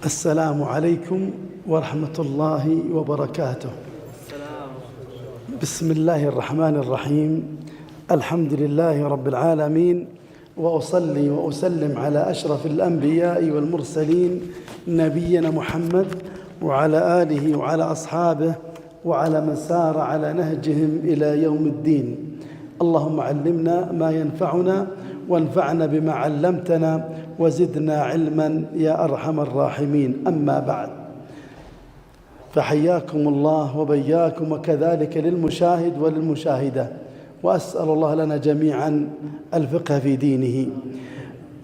السلام عليكم ورحمة الله وبركاته. بسم الله الرحمن الرحيم. الحمد لله رب العالمين، وأصلي وأسلم على أشرف الأنبياء والمرسلين نبينا محمد وعلى آله وعلى أصحابه وعلى من سار على نهجهم إلى يوم الدين. اللهم علمنا ما ينفعنا وانفعنا بما علمتنا وزدنا علما يا أرحم الراحمين. أما بعد، فحياكم الله وبياكم وكذلك للمشاهد وللمشاهدة، وأسأل الله لنا جميعا الفقه في دينه.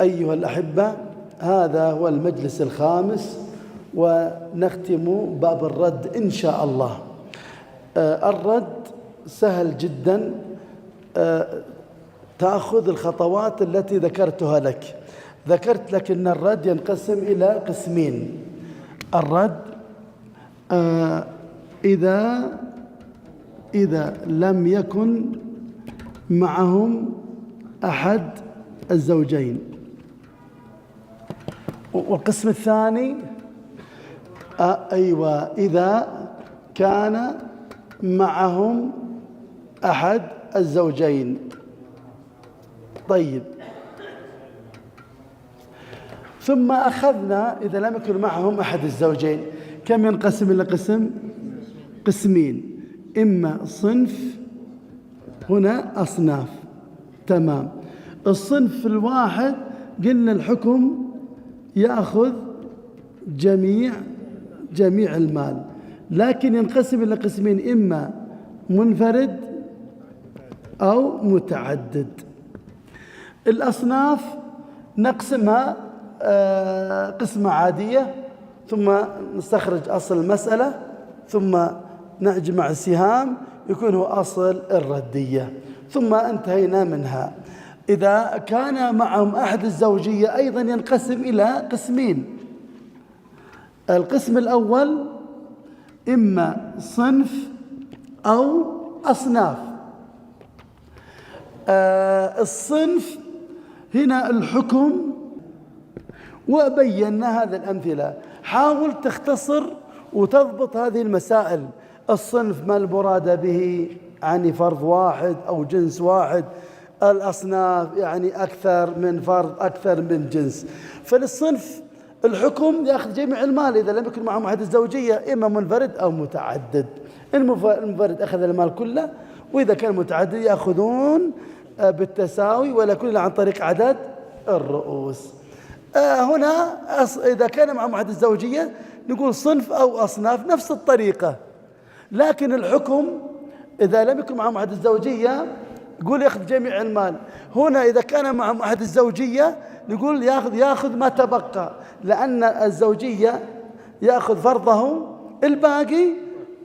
أيها الأحبة، هذا هو المجلس الخامس ونختم باب الرد إن شاء الله. الرد سهل جدا، تأخذ الخطوات التي ذكرتها لك. ذكرت لك أن الرد ينقسم إلى قسمين. الرد إذا لم يكن معهم أحد الزوجين، والقسم الثاني إذا كان معهم أحد الزوجين. طيب، ثم أخذنا إذا لم يكن معهم أحد الزوجين كم ينقسم إلى قسمين، إما صنف، هنا أصناف. تمام. الصنف الواحد قلنا الحكم يأخذ جميع المال، لكن ينقسم إلى قسمين، إما منفرد أو متعدد. الأصناف نقسمها قسمة عادية، ثم نستخرج أصل المسألة، ثم نجمع السهام يكون هو أصل الردية، ثم انتهينا منها. إذا كان معهم أحد الزوجية أيضا ينقسم إلى قسمين. القسم الأول إما صنف أو أصناف. الصنف هنا الحكم، وبينا هذه الأمثلة. حاول تختصر وتضبط هذه المسائل. الصنف ما المراد به، يعني فرض واحد أو جنس واحد. الأصناف يعني أكثر من فرض، أكثر من جنس. فللصنف الحكم يأخذ جميع المال إذا لم يكن معهم أحد الزوجية، إما منفرد أو متعدد. المنفرد أخذ المال كله، وإذا كان متعدد يأخذون بالتساوي، ولا كل عن طريق عدد الرؤوس. هنا إذا كان معهم أحد الزوجية نقول صنف أو أصناف، نفس الطريقة، لكن الحكم إذا لم يكن معهم أحد الزوجية يقول يأخذ جميع المال. هنا إذا كان معهم أحد الزوجية نقول يأخذ ما تبقى، لأن الزوجية يأخذ فرضه، الباقي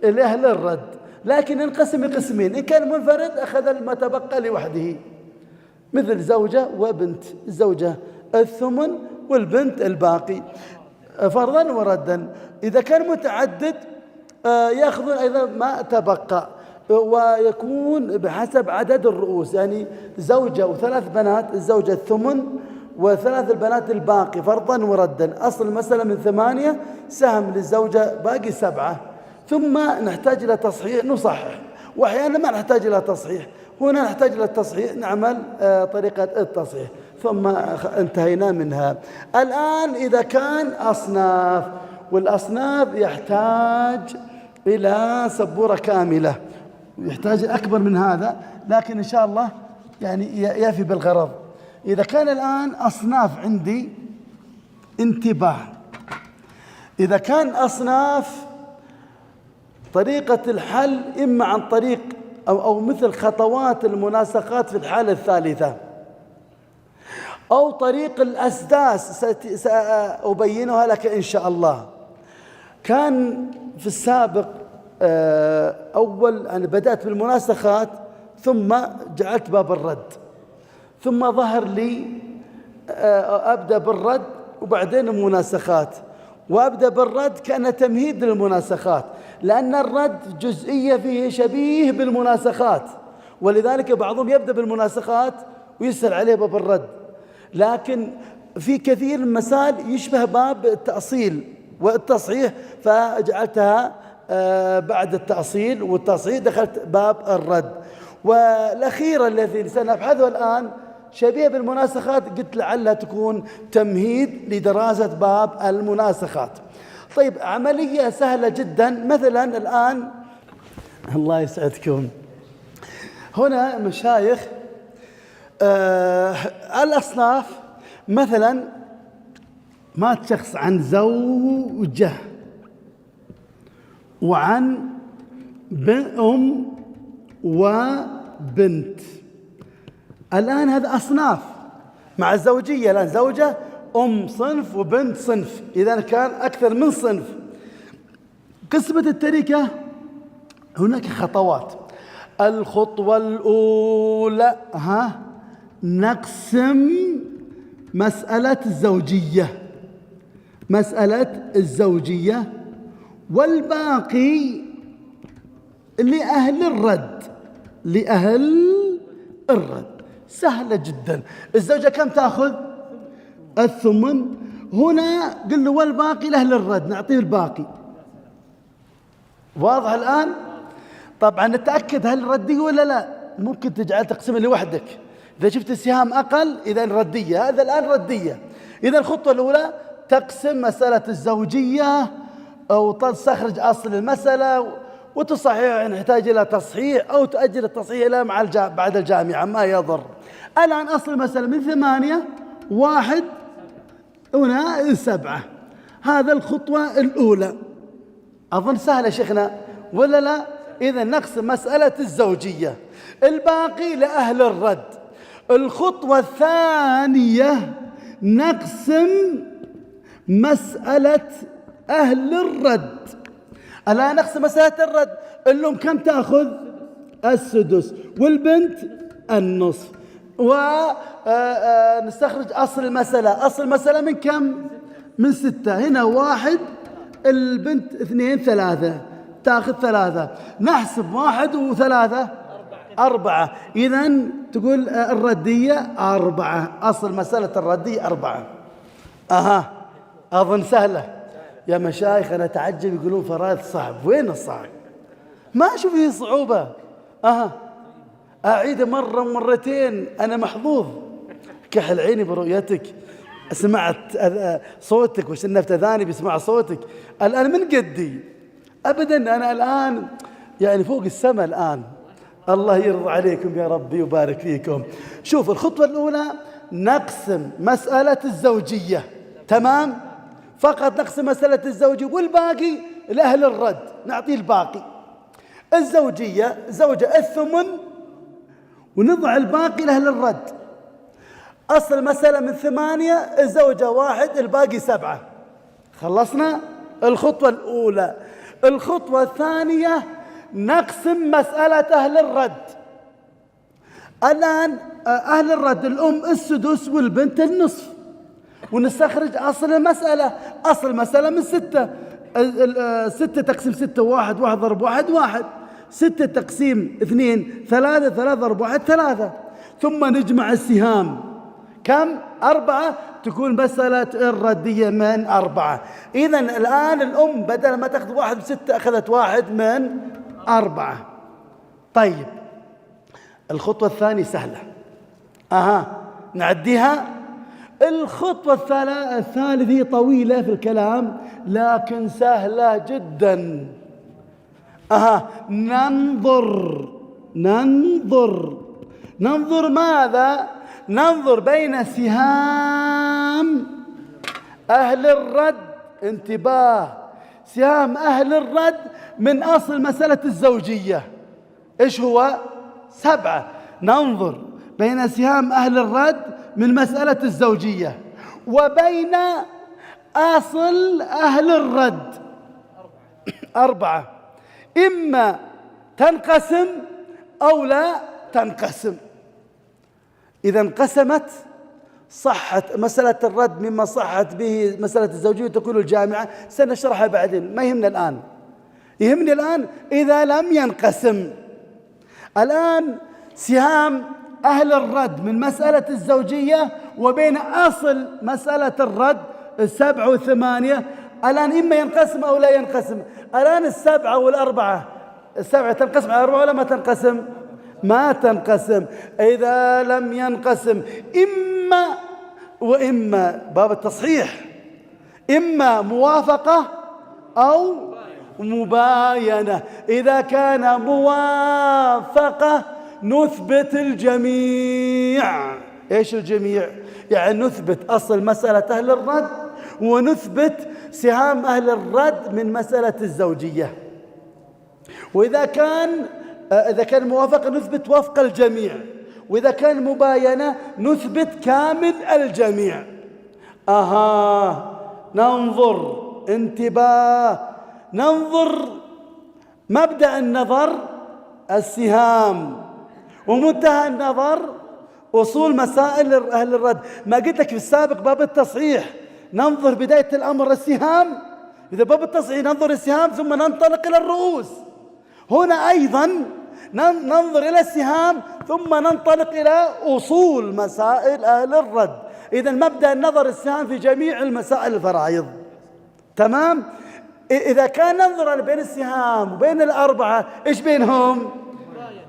لأهل الرد. لكن ينقسم لقسمين، إن كان منفرد أخذ ما تبقى لوحده، مثل زوجة وبنت، الزوجة الثمن والبنت الباقي فرضا وردا. إذا كان متعدد يأخذون أيضا ما تبقى، ويكون بحسب عدد الرؤوس، يعني زوجة وثلاث بنات، الزوجة الثمن وثلاث البنات الباقي فرضا وردا. أصل المسألة من 8 سهم للزوجة، باقي 7. ثم نحتاج إلى تصحيح، نصحح، وأحيانا ما نحتاج إلى تصحيح. هنا نحتاج إلى التصحيح، نعمل طريقة التصحيح، ثم انتهينا منها. الآن إذا كان أصناف، والأصناف يحتاج إلى سبورة كاملة، يحتاج أكبر من هذا، لكن إن شاء الله يعني يفي بالغرض. إذا كان الآن أصناف عندي، انتباه، إذا كان أصناف طريقة الحل إما عن طريق أو مثل خطوات المناسخات في الحالة الثالثة، أو طريق الأسداس سأبينها لك إن شاء الله. كان في السابق أول أنا بدأت بالمناسخات، ثم جعلت باب الرد، ثم ظهر لي أبدأ بالرد وبعدين المناسخات، وأبدأ بالرد كان تمهيد للمناسخات، لأن الرد جزئية فيه شبيه بالمناسخات، ولذلك بعضهم يبدأ بالمناسخات ويسهل عليه باب الرد. لكن في كثير من المسائل يشبه باب التأصيل، والتصحيح فجعلتها بعد التأصيل، والتصحيح دخلت باب الرد. والأخيرة الذي سنبحثه الآن شبيه بالمناسخات، قلت لعلها تكون تمهيد لدراسة باب المناسخات. طيب، عملية سهلة جدا. مثلا الآن الله يسعدكم، هنا مشايخ الأصناف مثلا مات شخص عن زوجة وعن أم وبنت. الآن هذا أصناف مع الزوجية، الآن زوجة أم صنف وبنت صنف، إذا كان أكثر من صنف. قسمة التركة هناك خطوات. الخطوة الأولى نقسم مسألة الزوجية، والباقي لأهل الرد. سهلة جدا. الزوجة كم تأخذ؟ الثمن. هنا قل له والباقي لأهل الرد، نعطيه الباقي. واضح الآن؟ طبعا نتأكد هل ردية ولا لا. ممكن تجعل تقسم لوحدك، إذا شفت السهام أقل إذا ردية، هذا الآن ردية. إذا الخطوة الأولى تقسم مسألة الزوجية أو تستخرج أصل المسألة وتصحيح إن يحتاج إلى تصحيح، أو تؤجل التصحيح إلى بعد الجامعة ما يضر. الآن أصل المسألة من 8 1 هنا 7. هذا الخطوة الأولى. أظن سهلة شيخنا ولا لا؟ إذا نقسم مسألة الزوجية، الباقي لأهل الرد. الخطوة الثانية نقسم مسألة أهل الرد. الآن نقسم مسألة الرد. الأم كم تأخذ؟ السدس، والبنت النصف. ونستخرج أصل المسألة. أصل المسألة من كم؟ من 6. هنا 1، البنت 2 3، تأخذ 3. نحسب 1 و3 4. إذن تقول الردية 4. أصل مسألة الردية 4. أظن سهلة يا مشايخ. أنا أتعجب يقولون فرائض صعب. وين الصعب؟ ما أشوف فيه صعوبة. أعيد مرة ومرتين، أنا محظوظ. كحل عيني برؤيتك، سمعت صوتك وشنفت أذاني بسمع صوتك. الآن من قدي أبدا، أنا الآن يعني فوق السماء الآن. الله يرضى عليكم يا ربي ويبارك فيكم. شوف، الخطوة الأولى نقسم مسألة الزوجية، تمام؟ فقط نقسم مسألة الزوجية، والباقي لأهل الرد، نعطيه الباقي. الزوجية زوجة الثمن، ونضع الباقي لأهل الرد. أصل المسألة من 8، الزوجة 1، الباقي 7. خلصنا الخطوة الأولى. الخطوة الثانية نقسم مسألة أهل الرد. الآن أهل الرد الأم السدس والبنت النصف، ونستخرج أصل المسألة. أصل المسألة من 6. 6 تقسيم 6 1 1 ضرب 1 1. 6 تقسيم 2 3 3 ضرب 1 3. ثم نجمع السهام. كم؟ 4. تكون مسألة الردية من 4. إذن الآن الأم بدل ما تأخذ 1 ب6 أخذت 1 من 4. طيب، الخطوة الثانية سهلة. نعديها. الخطوة الثالثة طويلة في الكلام لكن سهلة جدا. ننظر ماذا؟ ننظر بين سهام أهل الرد. انتباه، سهام أهل الرد من أصل مسألة الزوجية إيش هو؟ 7. ننظر بين سهام أهل الرد من مسألة الزوجية وبين أصل أهل الرد 4. إما تنقسم أو لا تنقسم. إذا انقسمت صحت مسألة الرد مما صحت به مسألة الزوجية تكون الجامعة. سنشرحها بعدين، ما يهمنا الآن. يهمني الآن إذا لم ينقسم. الآن سهام أهل الرد من مسألة الزوجية وبين أصل مسألة الرد 7 و8 الآن إما ينقسم أو لا ينقسم. الآن السبعة والأربعة، السبعة تنقسم على أربعة ولا ما تنقسم؟ ما تنقسم. إذا لم ينقسم إما وإما، باب التصحيح، إما موافقة أو مباينة. إذا كان موافقة نثبت الجميع. إيش الجميع؟ يعني نثبت أصل مسألة أهل الرد، ونثبت سهام أهل الرد من مسألة الزوجية. وإذا كان موافقة نثبت وفق الجميع، وإذا كان مباينة نثبت كامل الجميع. ننظر، انتباه، ننظر مبدأ النظر السهام، ومنتهى النظر أصول مسائل أهل الرد. ما قلت لك في السابق باب التصحيح ننظر بداية الأمر السهام، إذا باب التصحيح ننظر السهام ثم ننطلق إلى الرؤوس. هنا أيضا ننظر إلى السهام ثم ننطلق إلى أصول مسائل أهل الرد. إذا مبدأ النظر السهام في جميع المسائل الفرائض. تمام؟ إذا كان ننظر بين السهام وبين الأربعة إيش بينهم؟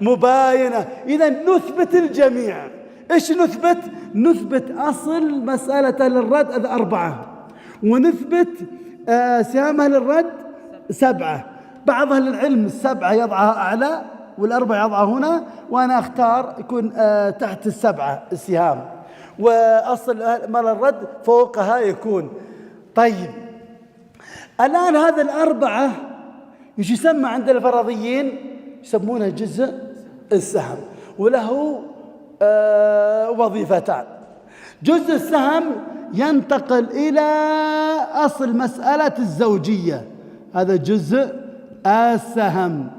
مباينة. إذا نثبت الجميع. إيش نثبت؟ نثبت أصل مسألة أهل الرد الأربعة، ونثبت سهام أهل الرد 7. بعض أهل العلم السبعة يضعها أعلى والأربعة يضعها هنا، وأنا أختار يكون تحت السبعة السهام، وأصل مال الرد فوقها يكون. طيب الآن هذا الأربعة إيش يسمى عند الفرضيين؟ يسمونه جزء السهم، وله وظيفتان. جزء السهم ينتقل إلى أصل مسألة الزوجية، هذا جزء السهم.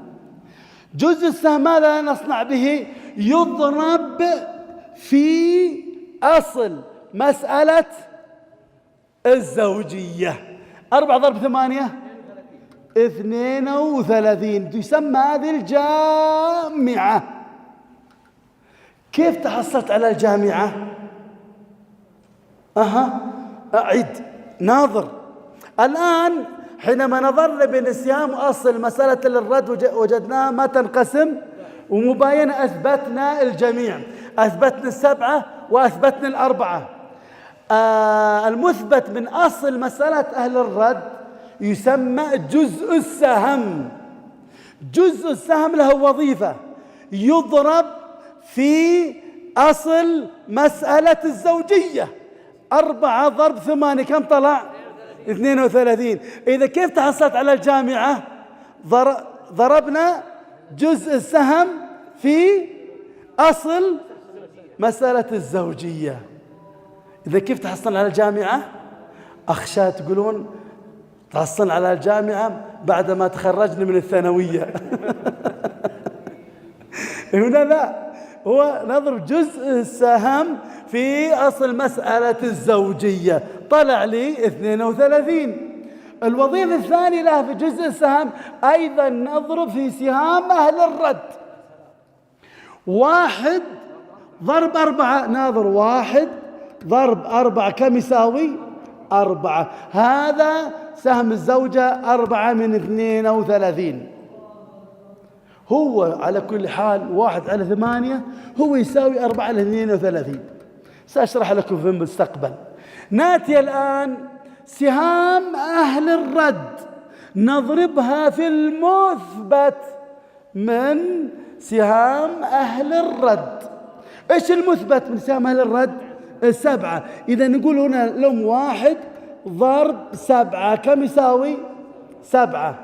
جزء السهم ماذا نصنع به؟ يضرب في أصل مسألة الزوجية. 4 ضرب 8 32، تسمى هذه الجامعة. كيف تحصلت على الجامعة؟ أعد، ناظر. الآن حينما نظرنا بين السهام وأصل مسألة الرد وجدناها ما تنقسم، ومباينة أثبتنا الجميع، أثبتنا 7 وأثبتنا 4. المثبت من أصل مسألة أهل الرد يسمى جزء السهم. جزء السهم له وظيفة، يضرب في أصل مسألة الزوجية. 4 ضرب 8 كم طلع؟ 32. إذا كيف تحصلت على الجامعة؟ ضربنا جزء السهم في أصل مسألة الزوجية. إذا كيف تحصل على الجامعة؟ أخشى تقولون تحصل على الجامعة بعدما تخرجنا من الثانوية. هنا لا، هو نضرب جزء السهم في أصل مسألة الزوجية، طلع لي 32. الوظيفة الثانية لها في جزء السهم أيضا نضرب في سهام أهل الرد. 1 ضرب 4، ناظر 1 ضرب 4 كم يساوي؟ 4. هذا سهم الزوجة 4 من 32. هو على كل حال 1 على 8 هو يساوي 4 على 32. سأشرح لكم في المستقبل. نأتي الآن سهام أهل الرد نضربها في المثبت من سهام أهل الرد. إيش المثبت من سهام أهل الرد؟ 7. إذا نقول هنا لهم 1 ضرب 7 كم يساوي؟ 7.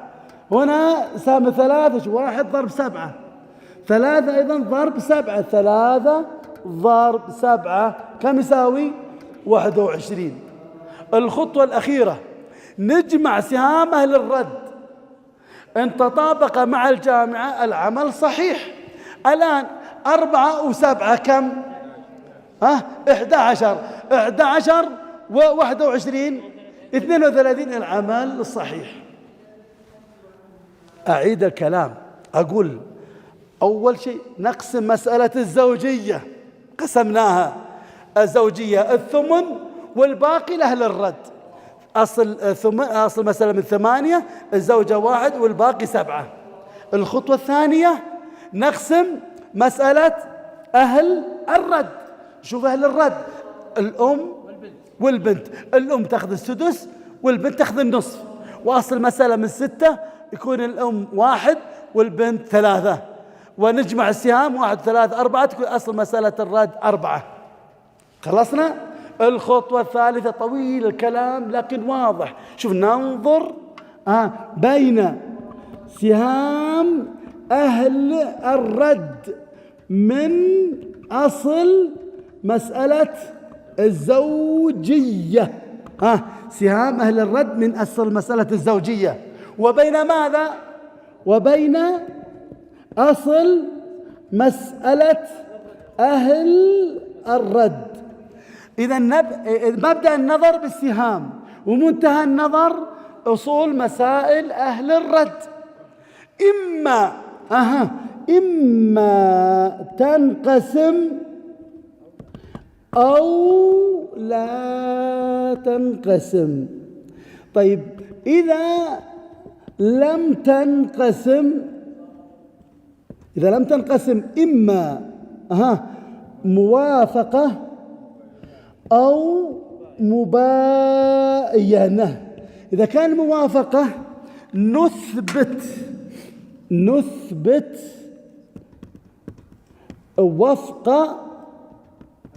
هنا سهم 3 1 ضرب 7، 3 أيضا ضرب 7، 3 ضرب 7 كم يساوي؟ 21. الخطوة الأخيرة نجمع سهام أهل الرد، إن تطابق مع الجامعة العمل صحيح. الآن 4 و7 كم؟ 11 و21 32 العمل الصحيح. أعيد الكلام، أقول أول شيء نقسم مسألة الزوجية، قسمناها الزوجية 8 والباقي لأهل الرد. أصل مسألة من 8، الزوجة 1 والباقي 7. الخطوة الثانية نقسم مسألة أهل الرد. شوف أهل الرد، الأم والبنت. الأم تأخذ السدس والبنت تأخذ النصف. وأصل مسألة من 6 يكون الأم 1 والبنت 3، ونجمع السهام 1 3 4 تكون أصل مسألة الرد 4. خلصنا. الخطوة الثالثة طويل الكلام لكن واضح. شوف، ننظر بين سهام أهل الرد من أصل مسألة الزوجية. سهام أهل الرد من أصل مسألة الزوجية، وبين ماذا؟ وبين أصل مسألة أهل الرد. إذا مبدأ النظر بالسهام ومنتهى النظر أصول مسائل أهل الرد. إما تنقسم أو لا تنقسم. طيب، إذا لم تنقسم إما موافقة أو مباينة. إذا كان موافقة نثبت وفق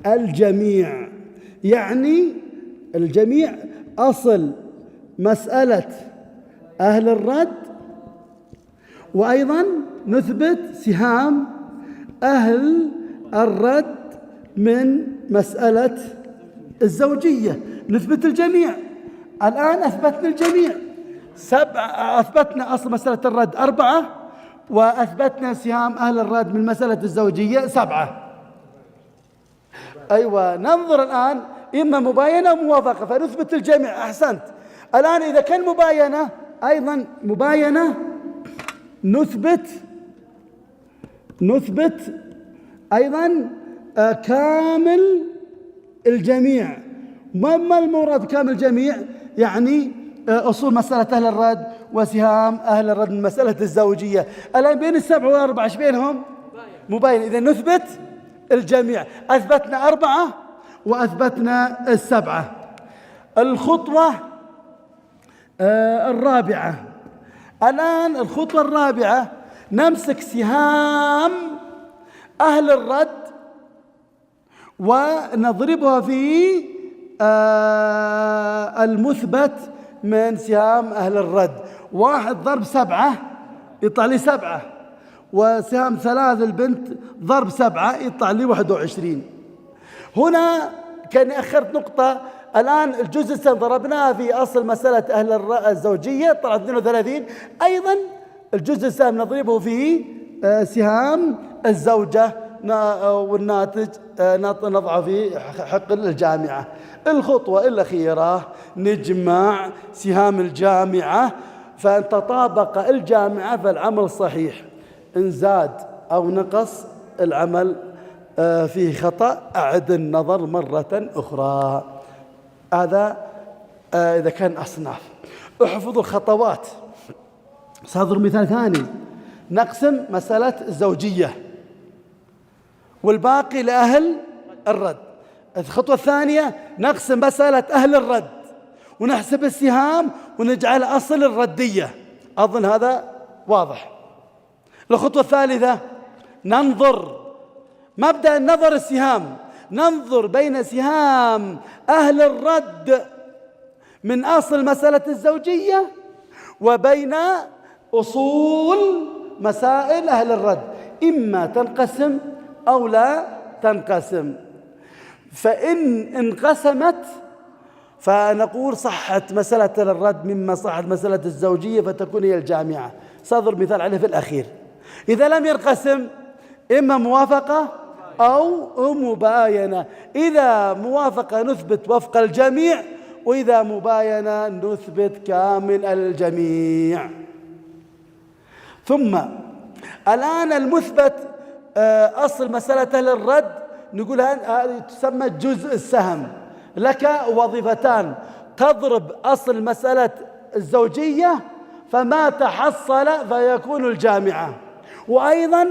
الجميع، يعني الجميع أصل مسألة أهل الرد، وأيضا نثبت سهام أهل الرد من مسألة الزوجية. نثبت الجميع. الآن أثبتنا الجميع. أثبتنا أصل مسألة الرد 4، وأثبتنا سهام أهل الرد من مسألة الزوجية 7. أيوة، ننظر الآن إما مباينة أو موافقة فنثبت الجميع. أحسنت. الآن إذا كان مباينة، أيضا مباينة نثبت أيضا كامل الجميع. ما المراد كامل الجميع؟ يعني أصول مسألة أهل الرد وسهام أهل الرد من مسألة الزوجية. الآن بين 7 و4 ايش بينهم؟ مباين. إذا نثبت الجميع. أثبتنا 4 وأثبتنا 7. الخطوة الرابعة. الآن الخطوة الرابعة نمسك سهام أهل الرد ونضربها في المثبت من سهام أهل الرد. 1 ضرب 7 يطلع لي 7، وسهام 3 البنت ضرب 7 يطلع لي 21. هنا كان أخرت نقطة. الآن الجزء السهم ضربناها في أصل مسألة أهل الزوجية طلعت 32. أيضا الجزء السهم نضربه في سهام الزوجة والناتج نضعه في حقل الجامعة. الخطوة الأخيرة نجمع سهام الجامعة، فإن تطابق الجامعة فالعمل صحيح، إن زاد أو نقص العمل فيه خطأ أعد النظر مرة أخرى. هذا إذا كان أصناف. احفظوا الخطوات. سأضرب مثال ثاني. نقسم مسألة الزوجية والباقي لأهل الرد. الخطوة الثانية نقسم مسألة أهل الرد ونحسب السهام ونجعل أصل الردية. أظن هذا واضح. الخطوة الثالثة ننظر مبدأ النظر السهام، ننظر بين سهام أهل الرد من أصل مسألة الزوجية وبين أصول مسائل أهل الرد، إما تنقسم أو لا تنقسم. فإن انقسمت فنقول صحت مسألة الرد مما صحت مسألة الزوجية فتكون هي الجامعة. سأضرب مثال عليه في الأخير. إذا لم ينقسم إما موافقة أو مباينة. إذا موافقة نثبت وفق الجميع، وإذا مباينة نثبت كامل الجميع. ثم الآن المثبت أصل مسألة أهل الرد نقول هذه تسمى جزء السهم. لك وظيفتان: تضرب أصل مسألة الزوجية فما تحصل فيكون الجامعة، وأيضا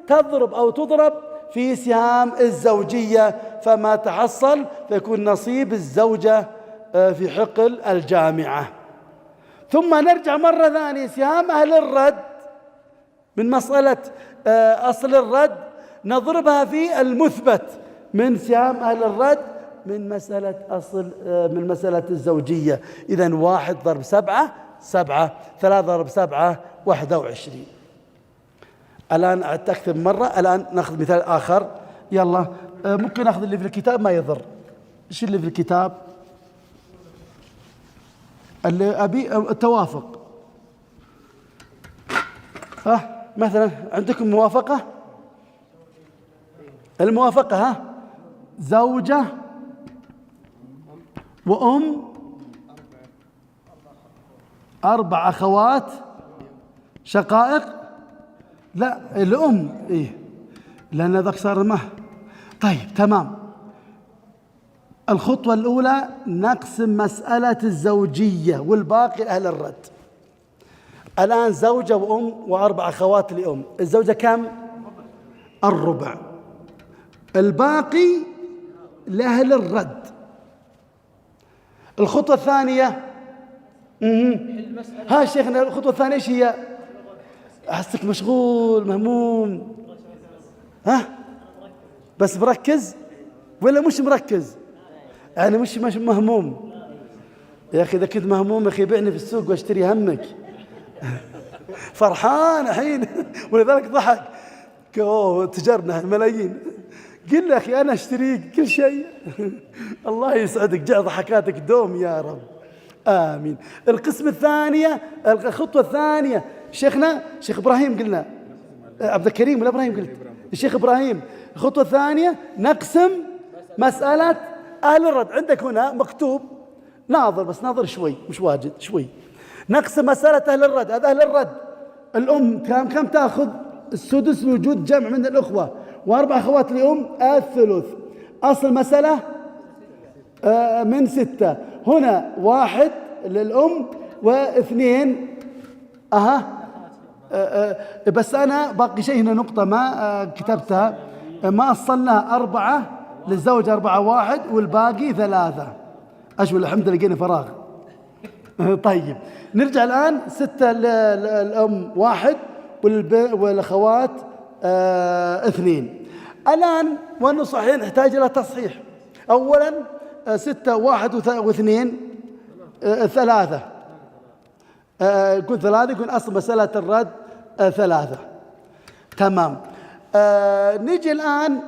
تضرب أو تضرب في سهام الزوجية فما تحصل فيكون نصيب الزوجة في حقل الجامعة. ثم نرجع مرة ثانية سهام أهل الرد من مسألة أصل الرد نضربها في المثبت من سهام أهل الرد من مسألة الزوجية. إذن 1 ضرب 7 7، 3 ضرب 7 21. الآن أعدت أكثر من مرة. الآن نأخذ مثال آخر. يلا ممكن نأخذ اللي في الكتاب ما يضر. إيش اللي في الكتاب؟ اللي أبي التوافق. مثلا عندكم موافقة؟ الموافقة زوجة وأم 4 أخوات شقائق. لا الأم إيه، لأن ذاك صار طيب تمام. الخطوة الأولى نقسم مسألة الزوجية والباقي أهل الرد. الآن زوجة وأم و4 أخوات لأم، الزوجة كم؟ الربع، الباقي لأهل الرد. الخطوة الثانية شيخنا الخطوة الثانية ايش هي؟ أحسك مشغول مهموم. بس مركز ولا مش مركز؟ يعني مش مهموم. يا أخي إذا كنت مهموم يا أخي بيعني في السوق واشتري همك. فرحان الحين ولذلك ضحك. تجارنا ملايين. قل يا أخي أنا أشتريك كل شيء. الله يسعدك، جاء ضحكاتك دوم يا رب. آمين. القسم الثانية، الخطوة الثانية شيخنا شيخ إبراهيم قلنا عبد الكريم ولا إبراهيم قلت؟ الشيخ إبراهيم. الخطوة الثانية نقسم مسألة أهل الرد. عندك هنا مكتوب ناظر، بس ناظر شوي مش واجد شوي. نقسم مسألة أهل الرد. هذا أهل الرد الأم كم تأخذ؟ السدس لوجود جمع من الأخوة، و4 أخوات لأم الثلث. أصل مسألة من 6. هنا 1 للأم و2 بس أنا باقي شيء هنا نقطة ما كتبتها، ما أصلنا 4 للزوج 4 1 والباقي 3. أشوف الحمد لله لقينا فراغ. طيب نرجع الآن 6 للأم 1 والأخوات 2. الآن وأنه صحيح نحتاج إلى تصحيح. أولا 6 1 و2 3. يكون 3 يكون أصل مسألة الرد 3. تمام. نيجي الآن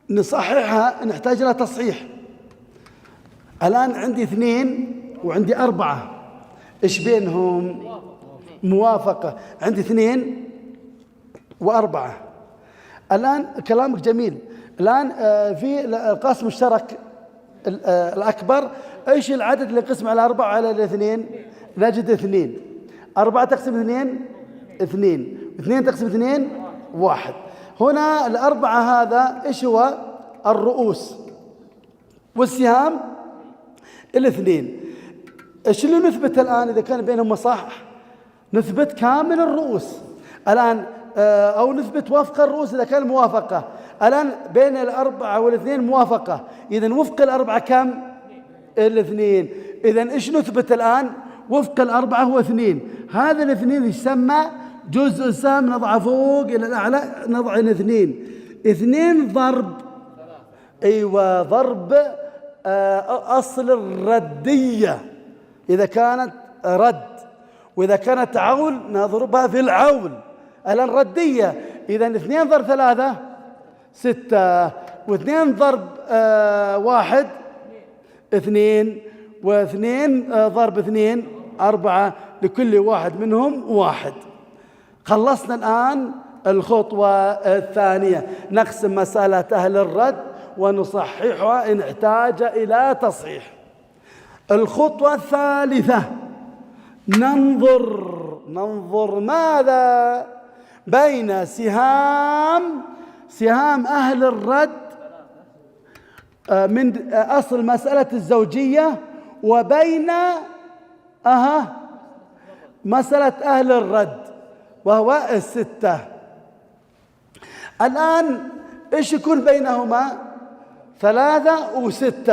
نصححها، نحتاج إلى تصحيح. الآن عندي 2 وعندي 4، إيش بينهم؟ موافقة. عندي 2 و4. الآن كلامك جميل. الآن في القاسم المشترك الأكبر، إيش العدد اللي قسم على 4 على 2؟ نجد 2. 4 تقسم 2 2، 2 تقسم 2 1. هنا الأربعة هذا إيش هو؟ الرؤوس، والسهام 2. إيش اللي نثبت الآن إذا كان بينهم صح؟ نثبت كامل الرؤوس الآن، أو نثبت وفق الرؤوس إذا كان موافقة. الآن بين 4 و2 موافقة، إذن وفق 4 كم؟ 2. إذن إيش نثبت الآن؟ وفق 4 هو 2. هذا 2 يسمى جزء السهم، نضعه فوق إلى الأعلى، نضع 2. 2 ضرب أيوة ضرب أصل الردية إذا كانت رد، وإذا كانت عول نضربها في العول. الآن ردية، إذن 2 ضرب 3 6، و2 ضرب 1 2، و2 ضرب 2 4، لكل واحد منهم 1. خلصنا الآن الخطوة الثانية، نقسم مسألة أهل الرد ونصححها إن احتاج إلى تصحيح. الخطوة الثالثة ننظر ماذا؟ بين سهام أهل الرد من أصل مسألة الزوجية وبين مسألة أهل الرد وهو الستة. الآن إيش يكون بينهما؟ 3 و6.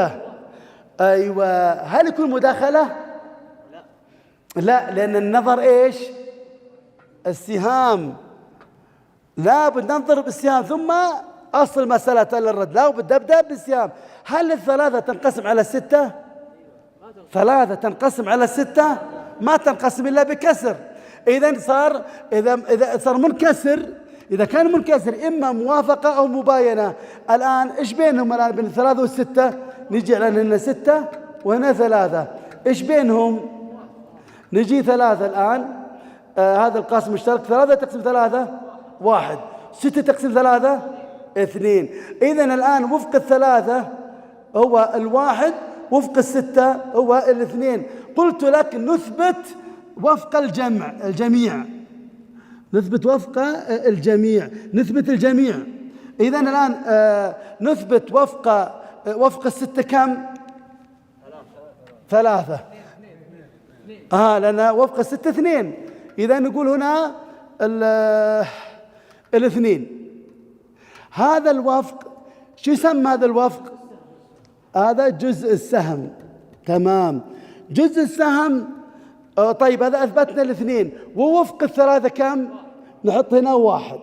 أيوة. هل يكون مداخلة؟ لا، لأن النظر إيش؟ السهام. لا بد ننظر بالسهام ثم أصل مسألة الرد. لا بد أبدأ بالسهام. هل ال3 تنقسم على 6؟ 3 تنقسم على 6؟ ما تنقسم إلا بكسر. إذا صار منكسر. إذا كان منكسر إما موافقة أو مباينة. الآن إيش بينهم الآن بين 3 و6؟ نجي على هنا 6 وهنا 3. إيش بينهم؟ نجي 3 الآن. هذا القاسم مشترك. 3 تقسم 3 1. 6 تقسم 3 2. إذن الآن وفق 3 هو 1، وفق 6 هو 2. قلت لك نثبت وفق الجميع. نثبت وفق الجميع. نثبت الجميع. إذن الآن نثبت وفق 6 كم؟ 3. لأن وفق 6 2. إذا نقول هنا 2. هذا الوفق شو يسمى؟ هذا الوفق هذا جزء السهم. تمام، جزء السهم. طيب هذا أثبتنا 2 ووفق 3 كم؟ نحط هنا 1.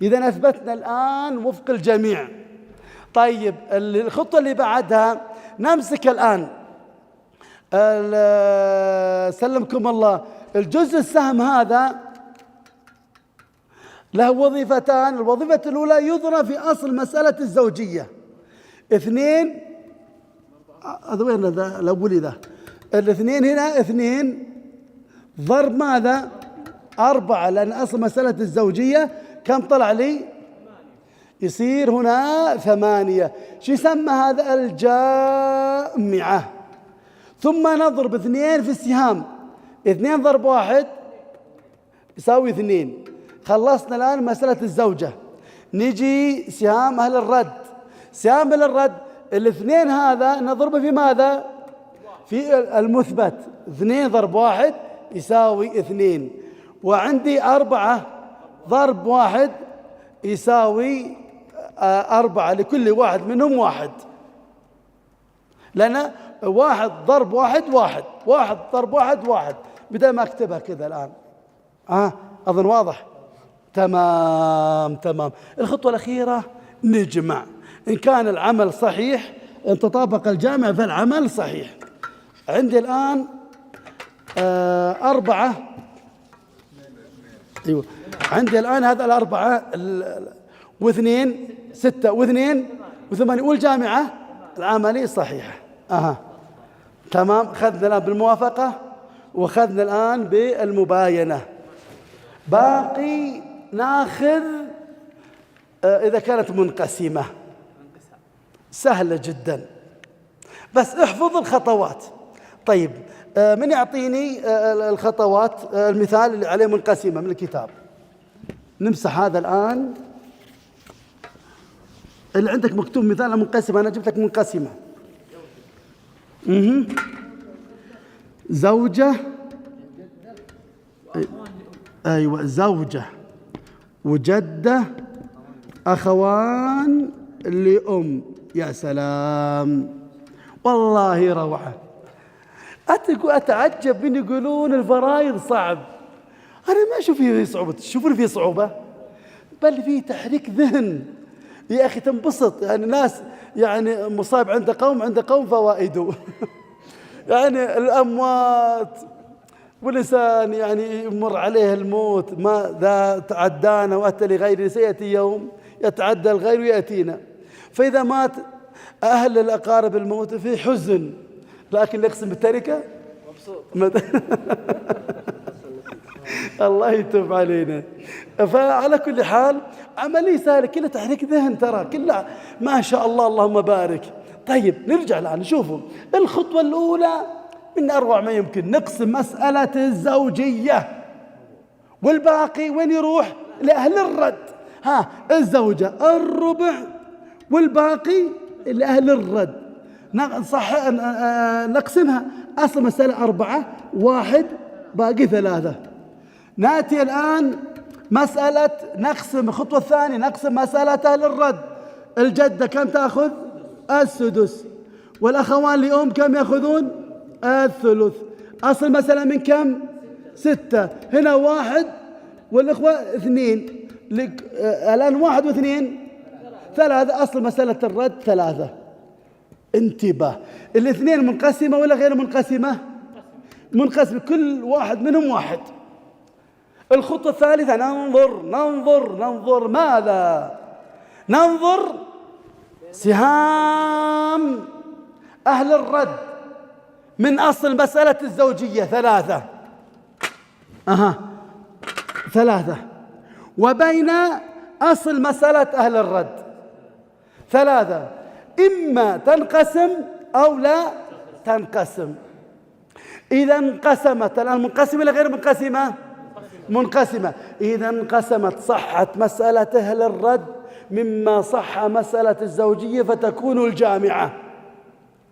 إذا أثبتنا الآن وفق الجميع. طيب الخطوة اللي بعدها نمسك الآن سلمكم الله الجزء السهم هذا له وظيفتان. الوظيفة الأولى يضرب في أصل مسألة الزوجية. 2 هذا وين ذا الأولي ذا؟ 2 هنا 2 ضرب ماذا؟ 4، لأن أصل مسألة الزوجية كم طلع لي؟ يصير هنا 8. شو يسمى هذا؟ الجامعة. ثم نضرب 2 في السهام. 2 ضرب 1 يساوي 2. خلصنا الآن مسألة الزوجة. نجي سهام أهل الرد. سهام أهل الرد 2 هذا نضربه في ماذا؟ في المثبت. 2 ضرب 1 يساوي 2. وعندي 4 ضرب 1 يساوي 4. لكل واحد منهم 1. لأن 1 ضرب 1 1. 1 ضرب 1 1. بدل ما أكتبها كذا الآن. أظن واضح. تمام. الخطوة الأخيرة نجمع. إن كان العمل صحيح، إن تطابق الجامع فالعمل صحيح. عندي الآن 4. أيوة، عندي الآن هذا 4 و2 6 و2 و8 والجامعة العملي صحيحة. تمام. خذنا الآن بالموافقة وخذنا الآن بالمباينة. باقي ناخذ إذا كانت منقسمة. سهلة جدا، بس احفظ الخطوات. طيب من يعطيني الخطوات؟ المثال اللي عليه منقسمة من الكتاب. نمسح هذا الآن. اللي عندك مكتوب مثال منقسمة، أنا جبت لك منقسمة. زوجة. أيوة، زوجة وجدة أخوان لأم. يا سلام، والله روعة. أتعجب من يقولون الفرائض صعب. أنا ما أشوف فيه صعوبة. تشوفون فيه صعوبة؟ بل فيه تحريك ذهن. يا أخي تنبسط. يعني ناس يعني مصاب عند قوم فوائده. يعني الأموات والإنسان يعني يمر عليه الموت. ما ذا تعدانا وأتى لغير سيأتي يوم يتعدى الغير ويأتينا. فإذا مات أهل الأقارب الموت في حزن، لكن يقسم بالتركة مبسوط. الله يتوب علينا. فعلى كل حال عملية سهلة، كلها تحريك ذهن، ترى كلها ما شاء الله اللهم بارك. طيب نرجع الآن نشوفوا الخطوة الأولى من أروع ما يمكن. نقسم مسألة الزوجية والباقي وين يروح؟ لأهل الرد. الزوجة الربع والباقي لأهل الرد. صح نقسمها. أصل مسألة 4 1 باقي 3. نأتي الآن مسألة نقسم الخطوة الثانية، نقسم مسألة أهل الرد. الجدة كم تأخذ؟ السدس. والأخوان لأم كم يأخذون؟ الثلث. أصل مسألة من كم؟ 6. هنا 1 والإخوة 2. الآن 1 و2 3. أصل مسألة الرد 3. انتباه، الاثنين منقسمة ولا غير منقسمة؟ منقسمة، كل واحد منهم 1. الخطوة الثالثة ننظر ماذا؟ ننظر سهام أهل الرد من أصل مسألة الزوجية 3. 3 وبين أصل مسألة أهل الرد 3. إما تنقسم أو لا تنقسم. إذا انقسمت الآن منقسمة ولا غير منقسمة؟ منقسمة. إذا انقسمت صحت مسألة أهل الرد مما صح مسألة الزوجية فتكون الجامعة.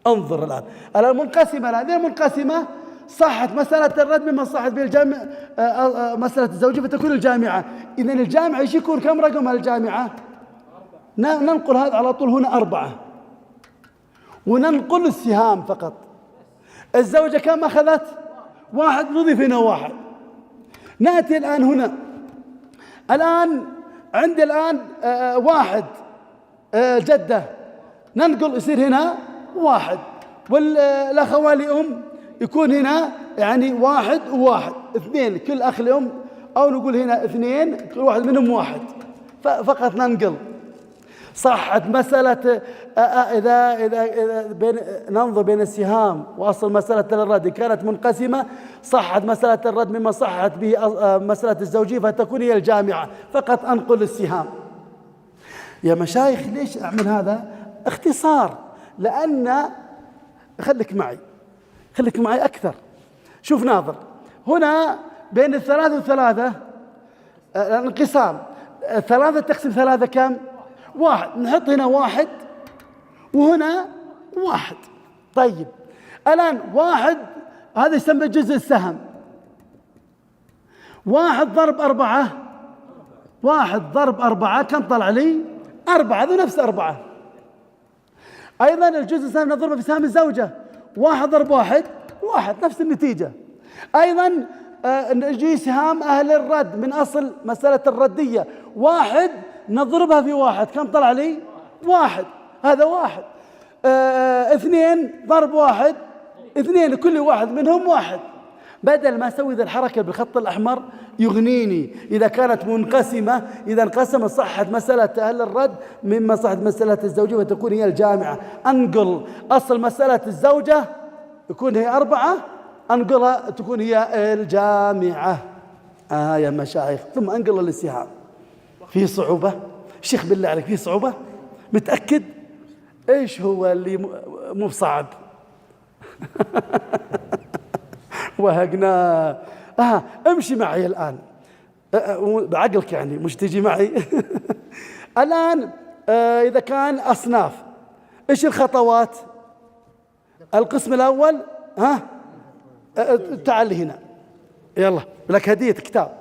انظر الآن منقسمة، هذه منقسمة صحت مسألة الرد مما صحت به الجامعة مسألة الزوجية فتكون الجامعة. إذا الجامعة ايش يكون؟ كم رقمها الجامعة؟ ننقل هذا على طول هنا 4 وننقل السهام فقط. الزوجة كم أخذت؟ 1 نضيف هنا 1. نأتي الآن هنا، الآن عندي الآن 1 جدة، ننقل يصير هنا 1 والأخوان لأم يكون هنا يعني 1 و1 2 كل أخ لأم، أو نقول هنا 2 كل واحد منهم 1 فقط ننقل. صحت مسألة إذا ننظر بين السهام وأصل مسألة الرد كانت منقسمة صحت مسألة الرد مما صحت به مسألة الزوجية فتكون هي الجامعة. فقط أنقل السهام. يا مشايخ ليش أعمل هذا؟ اختصار، لأن خليك معي أكثر. شوف ناظر هنا بين 3 و3 الانقسام. 3 تقسم 3 كم؟ 1. نحط هنا 1 وهنا 1. طيب الآن 1 هذا يسمى جزء السهم. 1 ضرب 4 1 ضرب 4 كم طلع لي؟ 4. هذا نفس 4. أيضا الجزء السهم نضربه في سهم الزوجة. 1 ضرب 1 نفس النتيجة. أيضا نجي سهام أهل الرد من أصل مسألة الردية. 1 نضربها في 1 كم طلع لي؟ 1. هذا 1. 2 ضرب 1 2 كل واحد منهم 1. بدل ما أسوي ذا الحركة بالخط الأحمر يغنيني إذا كانت منقسمة. إذا انقسمت صحت مسألة أهل الرد مما صحت مسألة الزوجية وتكون هي الجامعة. أنقل أصل مسألة الزوجة يكون هي 4، أنقلها تكون هي الجامعة. يا مشايخ ثم أنقل للسهام. في صعوبة؟ شيخ بالله عليك في صعوبة؟ متأكد؟ إيش هو اللي مو صعب؟ وهقنا امشي معي الآن بعقلك يعني مش تجي معي. الآن إذا كان أصناف إيش الخطوات؟ القسم الأول تعال هنا يلا لك هدية كتاب.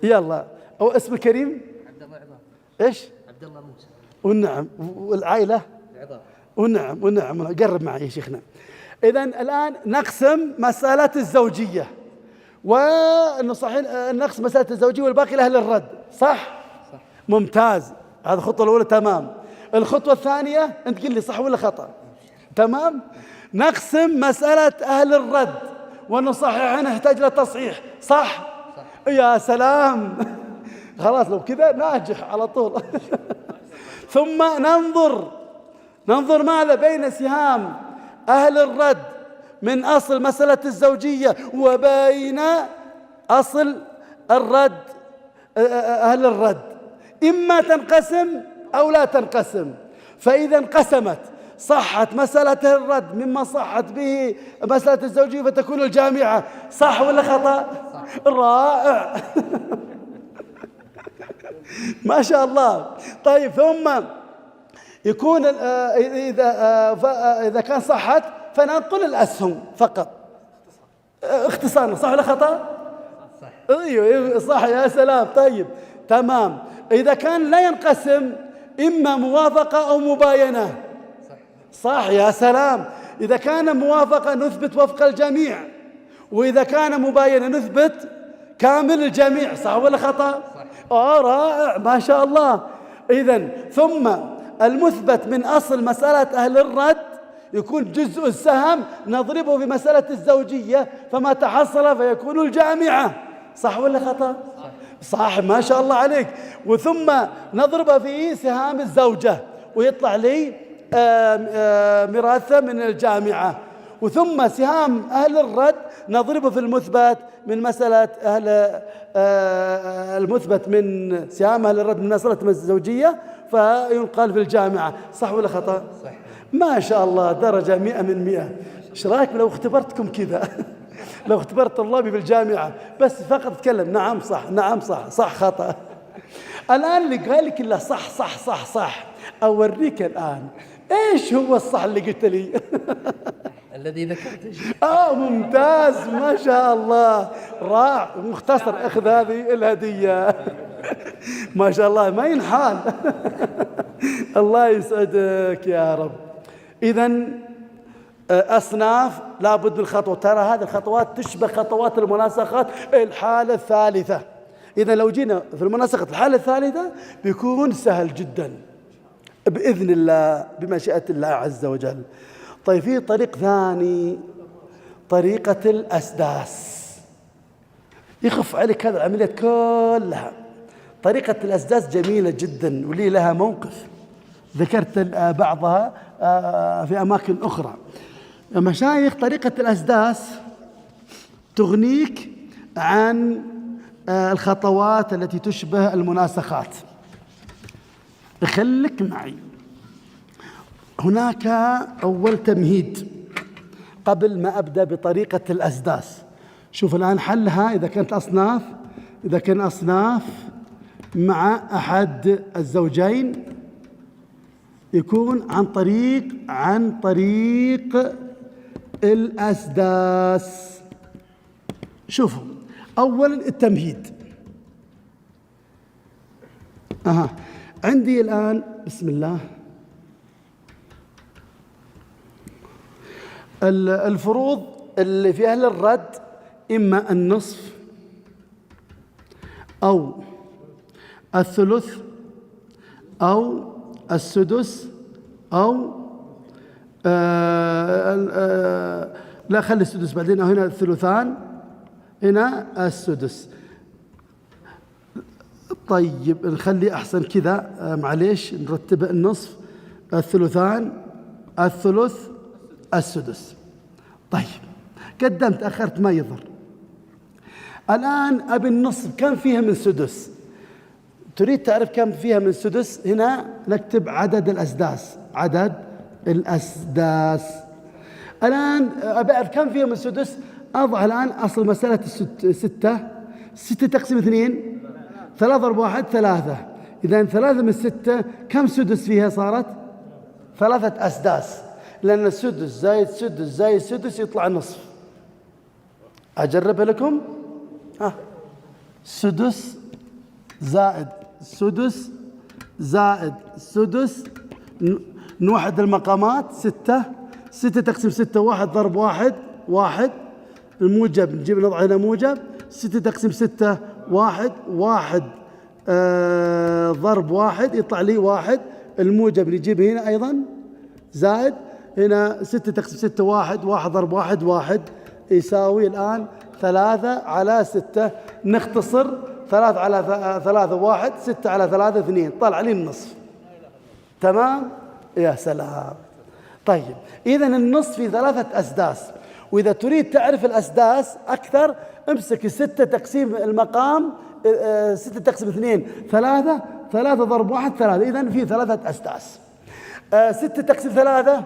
يلا أو اسم الكريم عبد الله عظام. إيش؟ عبد الله موسى. والنعم والعائلة عظام. والنعم قرب معي يا شيخنا. إذن الآن نقسم مسألة الزوجية وأنه صحيح نقسم مسألة الزوجية والباقي لأهل الرد. صح؟ ممتاز. هذه الخطوة الأولى تمام. الخطوة الثانية أنت قل لي صح ولا خطأ؟ تمام. نقسم مسألة أهل الرد ونصحح نحتاج لتصحيح. صح؟ يا سلام. خلاص لو كذا ناجح على طول. ثم ننظر ماذا بين سهام أهل الرد من أصل مسألة الزوجية وبين أصل الرد أهل الرد. إما تنقسم أو لا تنقسم. فإذا انقسمت صحت مسألة الرد مما صحت به مسألة الزوجية فتكون الجامعة. صح ولا خطأ؟ صح. رائع. ما شاء الله. طيب ثم يكون إذا كان صحت فننقل الأسهم فقط اختصارا. صح ولا خطأ؟ صح. ايوه صح، يا سلام. طيب تمام. إذا كان لا ينقسم، إما موافقة أو مباينة. صح، يا سلام. إذا كان موافقة نثبت وفق الجميع، وإذا كان مباينة نثبت كامل الجميع. صح ولا خطأ؟ صح. رائع ما شاء الله. إذن ثم المثبت من أصل مسألة أهل الرد يكون جزء السهم نضربه في مسألة الزوجية، فما تحصل فيكون الجامعة. صح ولا خطأ؟ صح ما شاء الله عليك. وثم نضرب في سهام الزوجة ويطلع لي ميراثه من الجامعة. وثم سهام أهل الرد نضربه في المثبت من مسألة المثبت من سهام أهل الرد من مسألة الزوجية فينقل في الجامعة. صح ولا خطأ؟ صح. ما شاء الله، درجة 100 من 100. ايش رايك لو اختبرتكم كذا؟ لو اختبرت طلابي بالجامعة بس فقط اتكلم نعم صح نعم صح صح خطأ. الآن اللي قال لك إلا صح صح صح صح، أوريك الآن إيش هو الصح اللي قلت لي. الذي ذكرته. ممتاز ما شاء الله، رائع مختصر. أخذ هذه الهدية. ما شاء الله ما ينحال. الله يسعدك يا رب. إذن أصناف لابد من خطوة. ترى هذه الخطوات تشبه خطوات المناسخات الحالة الثالثة. إذا لو جينا في المناسخة الحالة الثالثة بيكون سهل جدا بإذن الله بمشيئة الله عز وجل. طيب في طريق ثاني، طريقة الأسداس. يخف عليك هذه العملية كلها. طريقة الأسداس جميلة جدا ولي لها موقف ذكرت بعضها في أماكن أخرى. مشايخ طريقة الأسداس تغنيك عن الخطوات التي تشبه المناسخات. خليك معي. هناك أول تمهيد قبل ما أبدأ بطريقة الأسداس. شوف الآن حلها إذا كانت أصناف، إذا كان أصناف مع أحد الزوجين يكون عن طريق الأسداس. شوفوا أولا التمهيد. عندي الآن بسم الله الفروض اللي في أهل الرد إما النصف أو الثلث أو السدس أو لا خلي السدس بعدين، هنا الثلثان هنا السدس. طيب نخلي أحسن كذا، معليش نرتب النصف الثلثان الثلث السدس. طيب قدمت أخرت ما يضر. الآن أبي النصف كم فيها من سدس؟ تريد تعرف كم فيها من سدس؟ هنا نكتب عدد الأسداس. عدد الأسداس. الآن أبي أعرف كم فيها من سدس. أضع الآن أصل مسألة ستة تقسيم 2 3 ضرب 1 3. إذا 3 من 6 كم سدس فيها صارت؟ 3 أسداس، لأن السدس زائد سدس زائد سدس يطلع نصف. أجربها لكم. سدس زائد سدس زائد سدس، نوحد المقامات. 6 تقسيم 6 1 ضرب 1 الموجب نجيب نضع هنا موجب. 6 تقسيم 6 1 ضرب 1 يطلع لي 1. الموجب نجيب هنا أيضا زائد هنا 6 تقسيم 6 1 ضرب 1 يساوي الآن 3 على 6. نختصر 3 على 3 1، 6 على 3 2، طلع لي النصف. تمام يا سلام. طيب إذن النصف في 3 أسداس. وإذا تريد تعرف الأسداس أكثر امسك 6 تقسيم المقام 6 تقسيم 2 3 ضرب 1 3. إذن في 3 أسداس. 6 تقسيم 3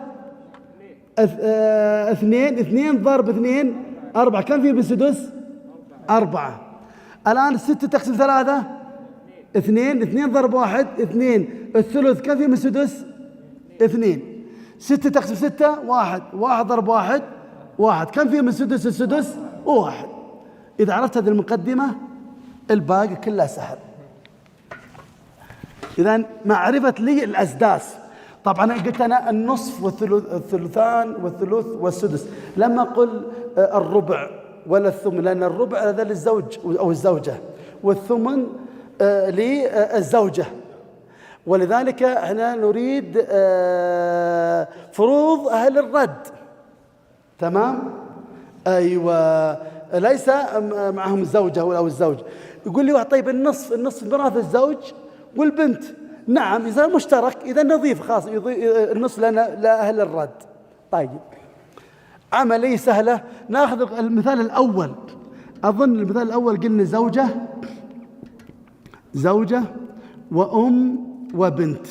2 ضرب 2 4. كم فيه بالسدس؟ 4. الآن 6 تقسيم 3 2 ضرب 1 2. الثلث كم فيه من السدس؟ 2. 6 تقسم 6 1. 1 ضرب 1 1. كم فيه من سدس؟ السدس 1. إذا عرفت هذه المقدمة الباقي كله سهل. إذا معرفة لي الأسداس. طبعا قلت أنا النصف والثلثان والثلث والسدس، لما أقول الربع ولا الثمن، لأن الربع هذا للزوج أو الزوجة، والثمن للزوجة، ولذلك احنا نريد فروض أهل الرد. تمام؟ أيوة، ليس معهم الزوجة أو الزوج. يقول لي واحد طيب النصف ميراث الزوج والبنت. نعم إذا مشترك، إذا نضيف خاص النصف لنا لأهل الرد. طيب عملية سهلة. ناخذ المثال الأول. أظن المثال الأول قلنا زوجة وأم وبنت.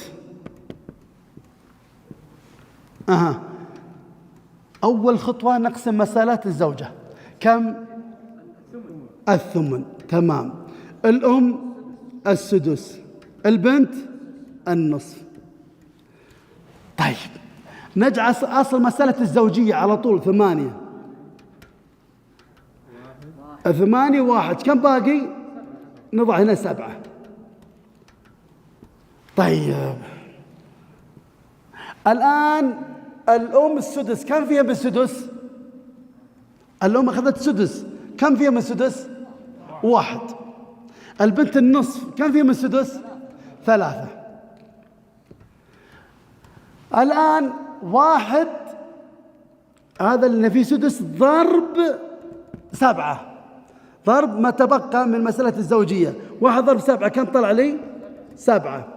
أول خطوة نقسم مسألة الزوجة. كم؟ الثمن. تمام. الأم السدس، البنت النصف. طيب نجعل أصل مسألة الزوجية على طول 8. 8 1. كم باقي؟ نضع هنا 7. طيب الآن الأم السدس كم فيها من السدس؟ الأم أخذت السدس، كم فيها من السدس؟ 1. البنت النصف كم فيها من السدس؟ 3. الآن 1 هذا اللي فيه سدس ضرب 7، ضرب ما تبقى من مسألة الزوجية. 1 ضرب 7 كم طلع لي؟ 7.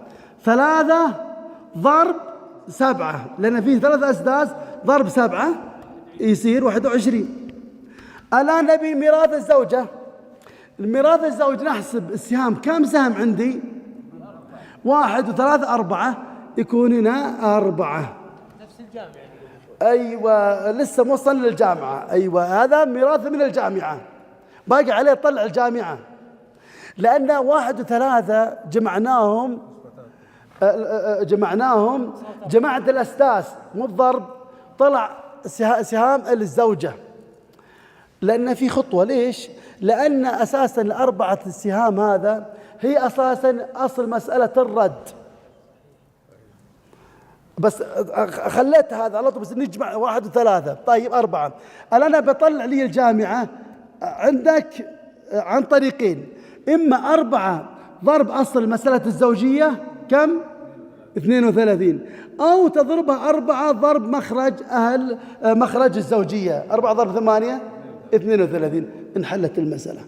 3 ضرب 7، لأن فيه 3 أسداس، ضرب 7 يصير 21. الآن نبي ميراث الزوجة. الميراث الزوج نحسب السهام. كم سهم عندي؟ 1 و3 4، يكون هنا 4. نفس الجامعة. أيوة لسه موصل للجامعة. أيوة هذا ميراث من الجامعة، باقي عليه طلع الجامعة، لأن 1 و3 جمعناهم جماعة الأسداس مو بضرب، طلع سهام للزوجة. لأن في خطوة. ليش؟ لأن أساساً الأربعة السهام هذا هي أساساً أصل مسألة الرد، بس خليت هذا على طول، بس نجمع 1 و3. طيب 4. الآن أنا بطلع لي الجامعة عندك عن طريقين: إما 4 ضرب أصل مسألة الزوجية كم؟ 32، أو تضربها 4 ضرب مخرج الزوجية. 4 ضرب 8 32. انحلت المسألة.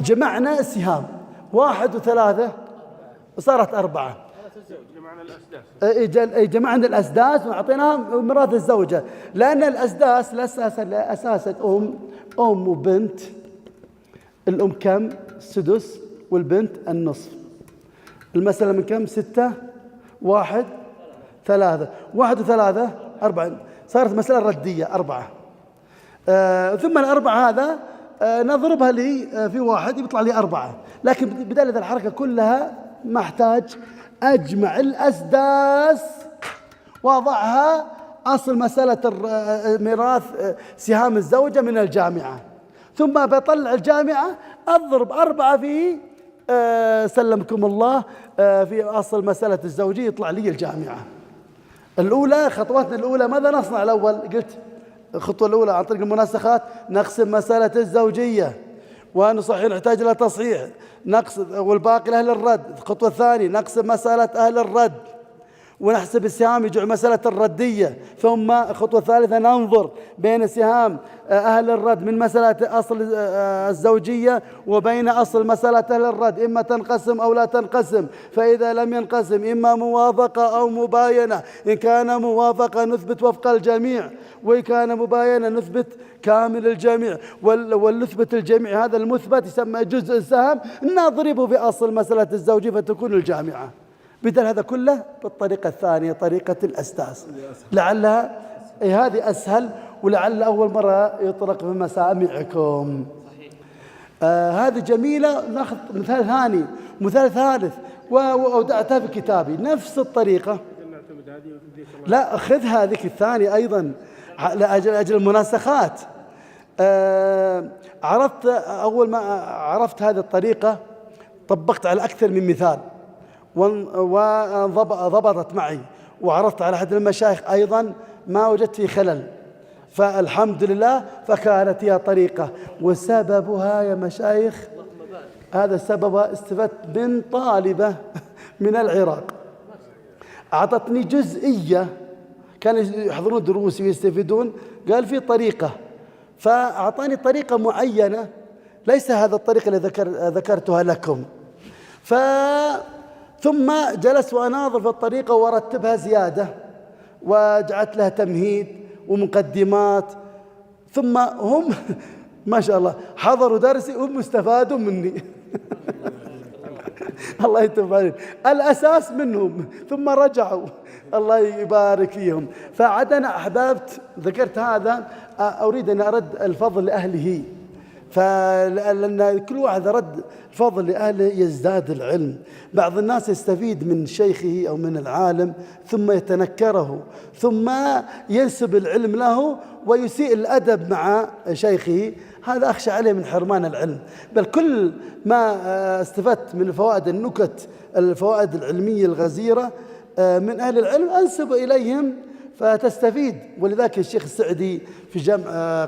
جمعنا السهام 1 و3 صارت 4. جمعنا الأسداس وأعطيناها ميراث الزوجة، لأن الأسداس أساسا أم وبنت. الأم كم؟ السدس، والبنت النصف. المسألة من كم؟ 6 1 3. 1 و3 4، صارت مسألة ردية 4. ثم الأربعة هذا نضربها لي في 1 يطلع لي 4. لكن بدل الحركة كلها محتاج أجمع الأسداس وأضعها أصل مسألة ميراث سهام الزوجة من الجامعة، ثم بطلع الجامعة أضرب 4 في سلمكم الله في أصل مسألة الزوجية، يطلع لي الجامعة. الأولى خطواتنا الأولى ماذا نصنع؟ الأول قلت الخطوة الأولى عن طريق المناسخات نقسم مسألة الزوجية، وأن صحيح نحتاج إلى تصحيح والباقي لأهل الرد. الخطوة الثانية نقسم مسألة أهل الرد ونحسب السهام يجمع مسألة الردية. ثم الخطوة الثالثة ننظر بين سهام أهل الرد من مسألة أصل الزوجية وبين أصل مسألة أهل الرد، إما تنقسم أو لا تنقسم. فإذا لم ينقسم إما موافقة أو مباينة. إن كان موافقة نثبت وفق الجميع، وإن كان مباينة نثبت كامل الجميع. والنثبت الجميع هذا المثبت يسمى جزء السهم، نضربه في أصل مسألة الزوجية فتكون الجامعة. بدل هذا كله بالطريقة الثانية، طريقة الأسداس، لعلها هذه أسهل، ولعل أول مرة يطرق في مسامعكم. هذه جميلة. ناخذ مثال ثاني، مثال ثالث. وأودعتها في كتابي نفس الطريقة. لا، خذ هذيك الثانية أيضا لأجل المناسخات. عرفت أول ما عرفت هذه الطريقة طبقت على أكثر من مثال وضبطت معي، وعرضت على أحد المشايخ أيضا ما وجدت فيه خلل، فالحمد لله فكانت هي طريقة. وسببها يا مشايخ، هذا سببها استفدت من طالبة من العراق أعطتني جزئية، كانوا يحضرون دروسي ويستفيدون، قال في طريقة، فأعطاني طريقة معينة ليس هذا الطريقة اللي ذكرتها لكم. ثم جلست وأناظر في الطريقة وأرتبها زيادة وجعلت لها تمهيد ومقدمات، ثم هم ما شاء الله حضروا درسي وهم استفادوا مني. الله يتوب عليهم، الأساس منهم ثم رجعوا، الله يبارك فيهم. فعاد أنا أحببت ذكرت هذا، أريد أن أرد الفضل لأهله، فلأن كل واحد رد الفضل لأهله يزداد العلم. بعض الناس يستفيد من شيخه أو من العالم ثم يتنكره ثم ينسب العلم له ويسيء الأدب مع شيخه، هذا أخشى عليه من حرمان العلم. بل كل ما استفدت من فوائد النكت، الفوائد العلمية الغزيرة من أهل العلم أنسب إليهم فتستفيد. ولذلك الشيخ السعدي في جمع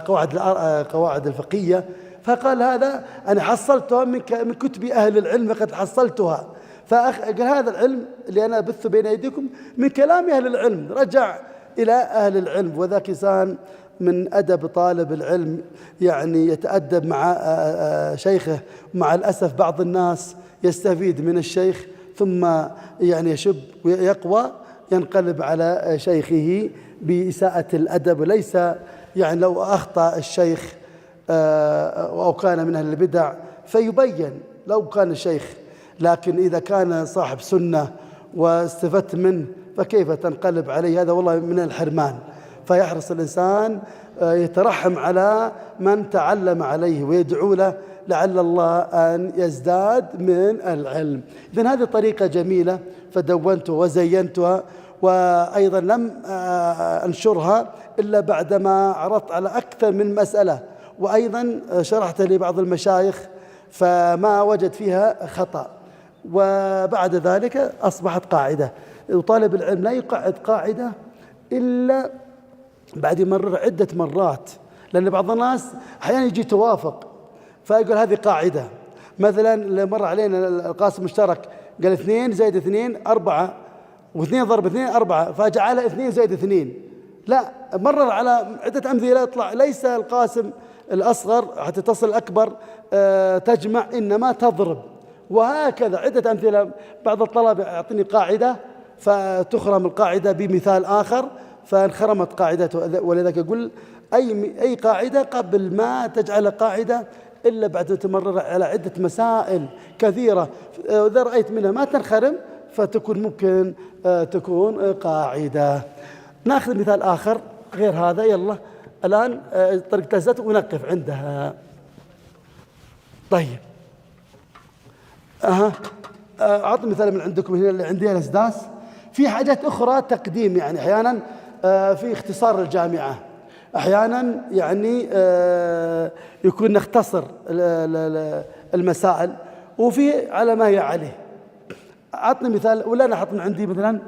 قواعد الفقهية فقال هذا أنا حصلتها من كتب أهل العلم، فقد حصلتها. فقال هذا العلم اللي أنا أبث بين أيديكم من كلام أهل العلم، رجع إلى أهل العلم. وذاك إنسان من أدب طالب العلم يعني يتأدب مع شيخه. مع الأسف بعض الناس يستفيد من الشيخ ثم يعني يشب ويقوى ينقلب على شيخه بإساءة الأدب. وليس يعني لو أخطأ الشيخ أو كان من أهل البدع فيبين لو كان الشيخ، لكن إذا كان صاحب سنة واستفدت منه فكيف تنقلب عليه؟ هذا والله من الحرمان. فيحرص الإنسان يترحم على من تعلم عليه ويدعو له لعل الله أن يزداد من العلم. إذن هذه طريقة جميلة فدونتها وزينتها، وأيضا لم أنشرها إلا بعدما عرضت على أكثر من مسألة، وأيضا شرحت لبعض المشايخ فما وجد فيها خطأ. وبعد ذلك أصبحت قاعدة، وطالب العلم لا يقعد قاعدة إلا بعد يمرر عدة مرات، لأن بعض الناس أحيانا يجي توافق فيقول هذه قاعدة. مثلا اللي مر علينا القاسم المشترك قال 2 زائد 2 4 و2 ضرب 2 4 فجعلها 2 زائد 2. لا، مرر على عدة أمثلة يطلع ليس القاسم الأصغر حتى تصل الأكبر تجمع، إنما تضرب. وهكذا عدة أمثلة. بعض الطلبة يعطيني قاعدة فتخرم القاعدة بمثال آخر فانخرمت قاعدته. ولذلك أقول أي قاعدة قبل ما تجعل قاعدة إلا بعد تمرر على عدة مسائل كثيرة، إذا رأيت منها ما تنخرم فتكون ممكن تكون قاعدة. نأخذ مثال آخر غير هذا. يلا الآن طريقة الزت ونقف عندها. طيب أعطي مثال من عندكم هنا اللي عندي الأسداس. في حاجات أخرى تقديم، يعني أحيانا في اختصار الجامعة، أحيانا يعني يكون نختصر المسائل وفي على ما هي عليه. أعطني مثال، ولا أنا أحط من عندي مثلا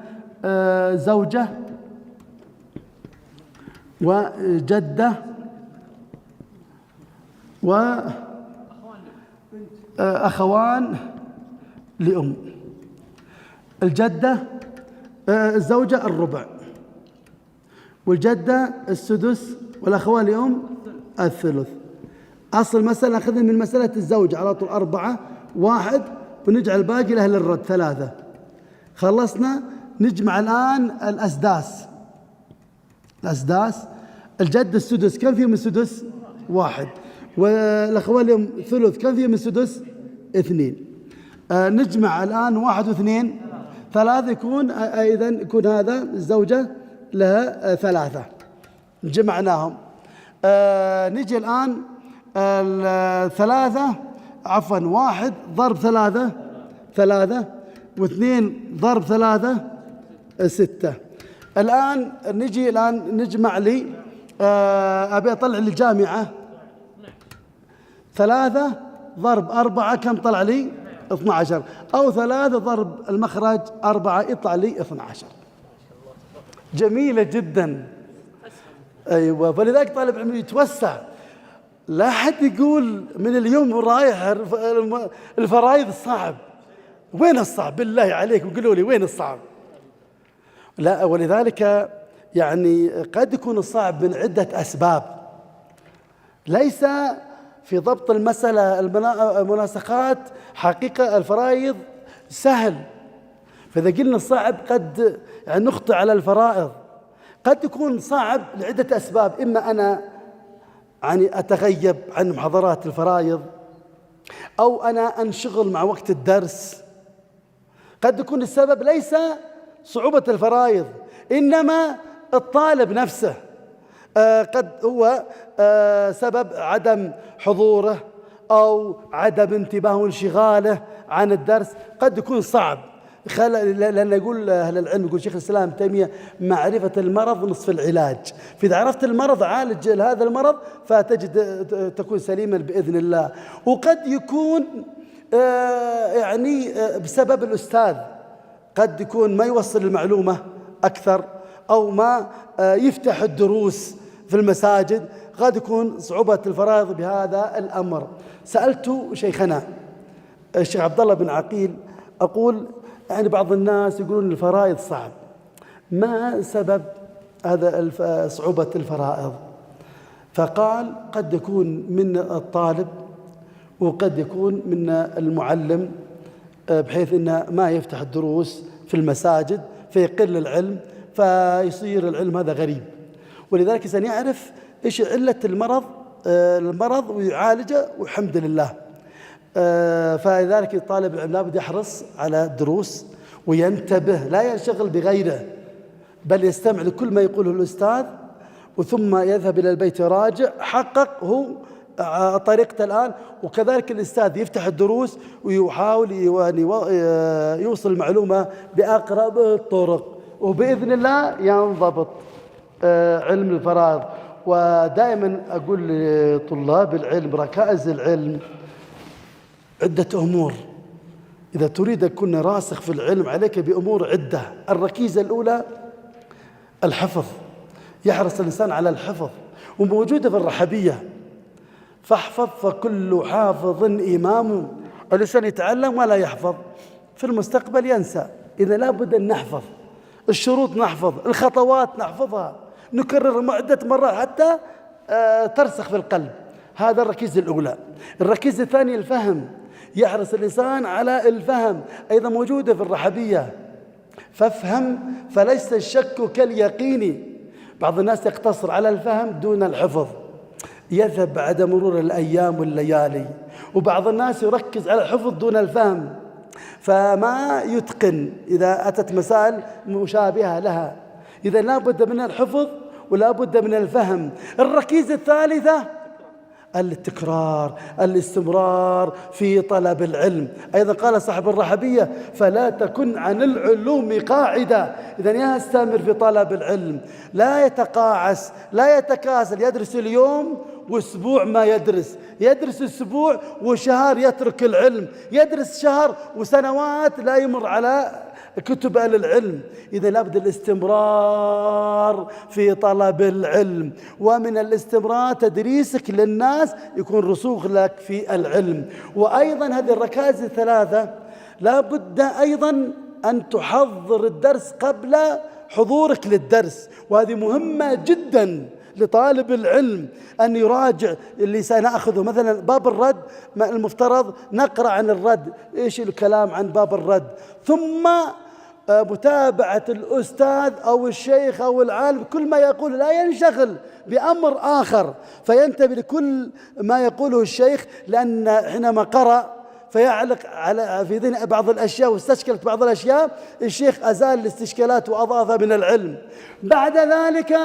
زوجة وجدة وأخوان لأم. الجدة الزوجة الربع، والجدة السدس، والأخوان لأم الثلث. أصل مسألة أخذنا من مسألة الزوجة على طول 4 1 ونجعل الباقي لأهل الرد 3. خلصنا. نجمع الآن الأسداس. الجد السدس كم فيه من سدس؟ 1. والأخوان لأم ثلث كم فيه من سدس؟ 2. نجمع الآن 1 و2 3 يكون أيضا يكون هذا الزوجة لها 3. جمعناهم. نجي الآن 3 عفوا 1 ضرب 3 واثنين ضرب 3 6. الآن نجمع لي، أبي أطلع لي جامعة. 3 ضرب 4 كم طلع لي؟ 12. أو 3 ضرب المخرج 4 يطلع لي 12. جميلة جدا. أيوة، فلذلك طالب العلم يتوسع. لا حد يقول من اليوم رايح الفرايض صعب. وين الصعب بالله عليك؟ وقولوا لي وين الصعب؟ لا، ولذلك يعني قد يكون الصعب من عدة أسباب، ليس في ضبط المسألة. المناسخات حقيقة الفرائض سهل، فإذا قلنا الصعب قد يعني نخطئ على الفرائض. قد يكون صعب لعدة أسباب، إما أنا يعني أتغيب عن محاضرات الفرائض، أو أنا أنشغل مع وقت الدرس. قد يكون السبب ليس صعوبة الفرائض، إنما الطالب نفسه قد هو سبب عدم حضوره أو عدم انتباهه وانشغاله عن الدرس. قد يكون صعب، لأن يقول أهل العلم، يقول شيخ الإسلام ابن تيمية: معرفة المرض نصف العلاج. فإذا عرفت المرض عالج هذا المرض فتجد تكون سليما بإذن الله. وقد يكون يعني بسبب الأستاذ، قد يكون ما يوصل المعلومة أكثر، أو ما يفتح الدروس في المساجد. قد يكون صعوبة الفرائض بهذا الأمر. سألت شيخنا الشيخ عبد الله بن عقيل، أقول يعني بعض الناس يقولون الفرائض صعب، ما سبب هذا صعوبة الفرائض؟ فقال: قد يكون من الطالب، وقد يكون من المعلم، بحيث أنه ما يفتح الدروس في المساجد فيقل العلم، فيصير العلم هذا غريب. ولذلك إنسان يعرف إيش علة المرض ويعالجه، والحمد لله. فلذلك الطالب العلم لابد يحرص على الدروس وينتبه، لا ينشغل بغيره، بل يستمع لكل ما يقوله الأستاذ، وثم يذهب إلى البيت يراجع، حقق هو طريقته الآن. وكذلك الأستاذ يفتح الدروس ويحاول يوصل المعلومة بأقرب الطرق، وبإذن الله ينضبط علم الفرائض. ودائما أقول لطلاب العلم، ركائز العلم عدة أمور. إذا تريد أن تكون راسخ في العلم عليك بأمور عدة. الركيزة الأولى الحفظ، يحرص الإنسان على الحفظ، وموجودة في الرحبية: فاحفظ فكل حافظ إمام. الإنسان يتعلم ولا يحفظ في المستقبل ينسى. إذا لابد أن نحفظ الشروط، نحفظ الخطوات، نحفظها، نكرر عدة مرات حتى ترسخ في القلب. هذا الركيزة الأولى. الركيزة الثانية الفهم، يحرص الإنسان على الفهم، أيضا موجودة في الرحبية: فافهم فليس الشك كاليقين. بعض الناس يقتصر على الفهم دون الحفظ، يذهب بعد مرور الأيام والليالي. وبعض الناس يركز على الحفظ دون الفهم، فما يتقن إذا أتت مسائل مشابهة لها. إذا لا بد من الحفظ ولا بد من الفهم. الركيزة الثالثة التكرار، الاستمرار في طلب العلم. أيضا قال صاحب الرحبية: فلا تكن عن العلوم قاعدة. إذن يستمر في طلب العلم، لا يتقاعس، لا يتكاسل. يدرس اليوم وأسبوع ما يدرس أسبوع وشهر يترك العلم، يدرس شهر وسنوات لا يمر على كتب أهل العلم. إذا لابد الاستمرار في طلب العلم، ومن الاستمرار تدريسك للناس يكون رسوخ لك في العلم. وأيضا هذه الركائز الثلاثة لابد أيضا أن تحضر الدرس قبل حضورك للدرس، وهذه مهمة جدا لطالب العلم أن يراجع اللي سنأخذه. مثلا باب الرد، المفترض نقرأ عن الرد، إيش الكلام عن باب الرد، ثم متابعة الأستاذ أو الشيخ أو العالم، كل ما يقول لا ينشغل بأمر آخر، فينتبه لكل ما يقوله الشيخ، لأن حينما قرأ فيعلق على في ذهن بعض الأشياء واستشكلت بعض الأشياء، الشيخ أزال الاستشكالات وأضاف من العلم. بعد ذلك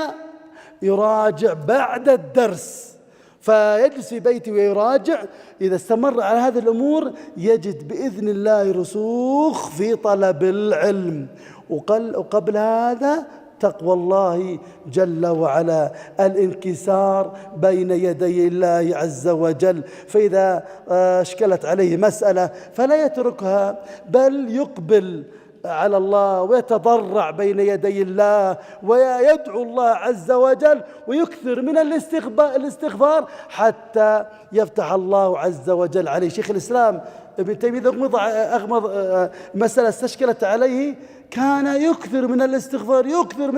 يراجع بعد الدرس، فيجلس في بيته ويراجع. إذا استمر على هذه الأمور يجد بإذن الله رسوخ في طلب العلم. وقبل هذا تقوى الله جل وعلا، الانكسار بين يدي الله عز وجل. فإذا اشكلت عليه مسألة فلا يتركها، بل يقبل على الله ويتضرع بين يدي الله ويدعو الله عز وجل ويكثر من الاستغفار حتى يفتح الله عز وجل عليه. شيخ الإسلام ابن تيمية أغمض مسألة استشكلت عليه كان يكثر من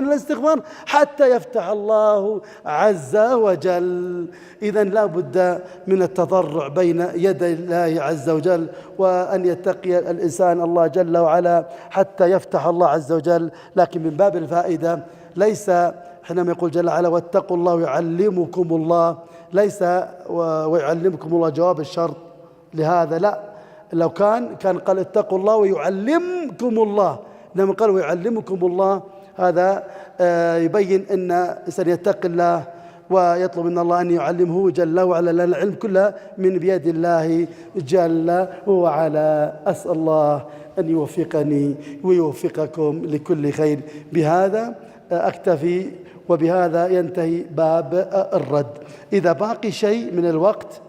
الاستغفار حتى يفتح الله عز وجل. إذن لا بد من التضرع بين يدي الله عز وجل، وأن يتقي الإنسان الله جل وعلا حتى يفتح الله عز وجل. لكن من باب الفائدة ليس حينما يقول جل وعلا واتقوا الله ويعلمكم الله، ليس ويعلمكم الله جواب الشرط لهذا، لا، لو كان قال اتقوا الله ويعلمكم الله، لما قال ويعلمكم الله هذا يبين أن الإنسان يتقي الله ويطلب من الله أن يعلمه جل وعلا، لأن العلم كله من بيد الله جل وعلا. أسأل الله أن يوفقني ويوفقكم لكل خير. بهذا أكتفي، وبهذا ينتهي باب الرد. إذا باقي شيء من الوقت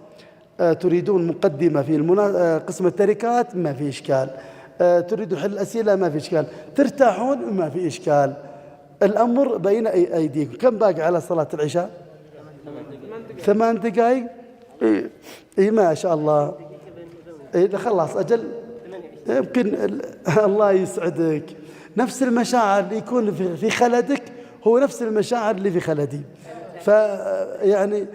تريدون مقدمة في قسم التركات ما في إشكال، تريدون حل الأسئلة ما في إشكال، ترتاحون ما في إشكال، الأمر بين أيديكم. كم باقي على صلاة العشاء؟ 8 دقائق. إيه ما شاء الله. إيه خلاص أجل، يمكن الله يسعدك. نفس المشاعر اللي يكون في خلدك هو نفس المشاعر اللي في خلدي، فيعني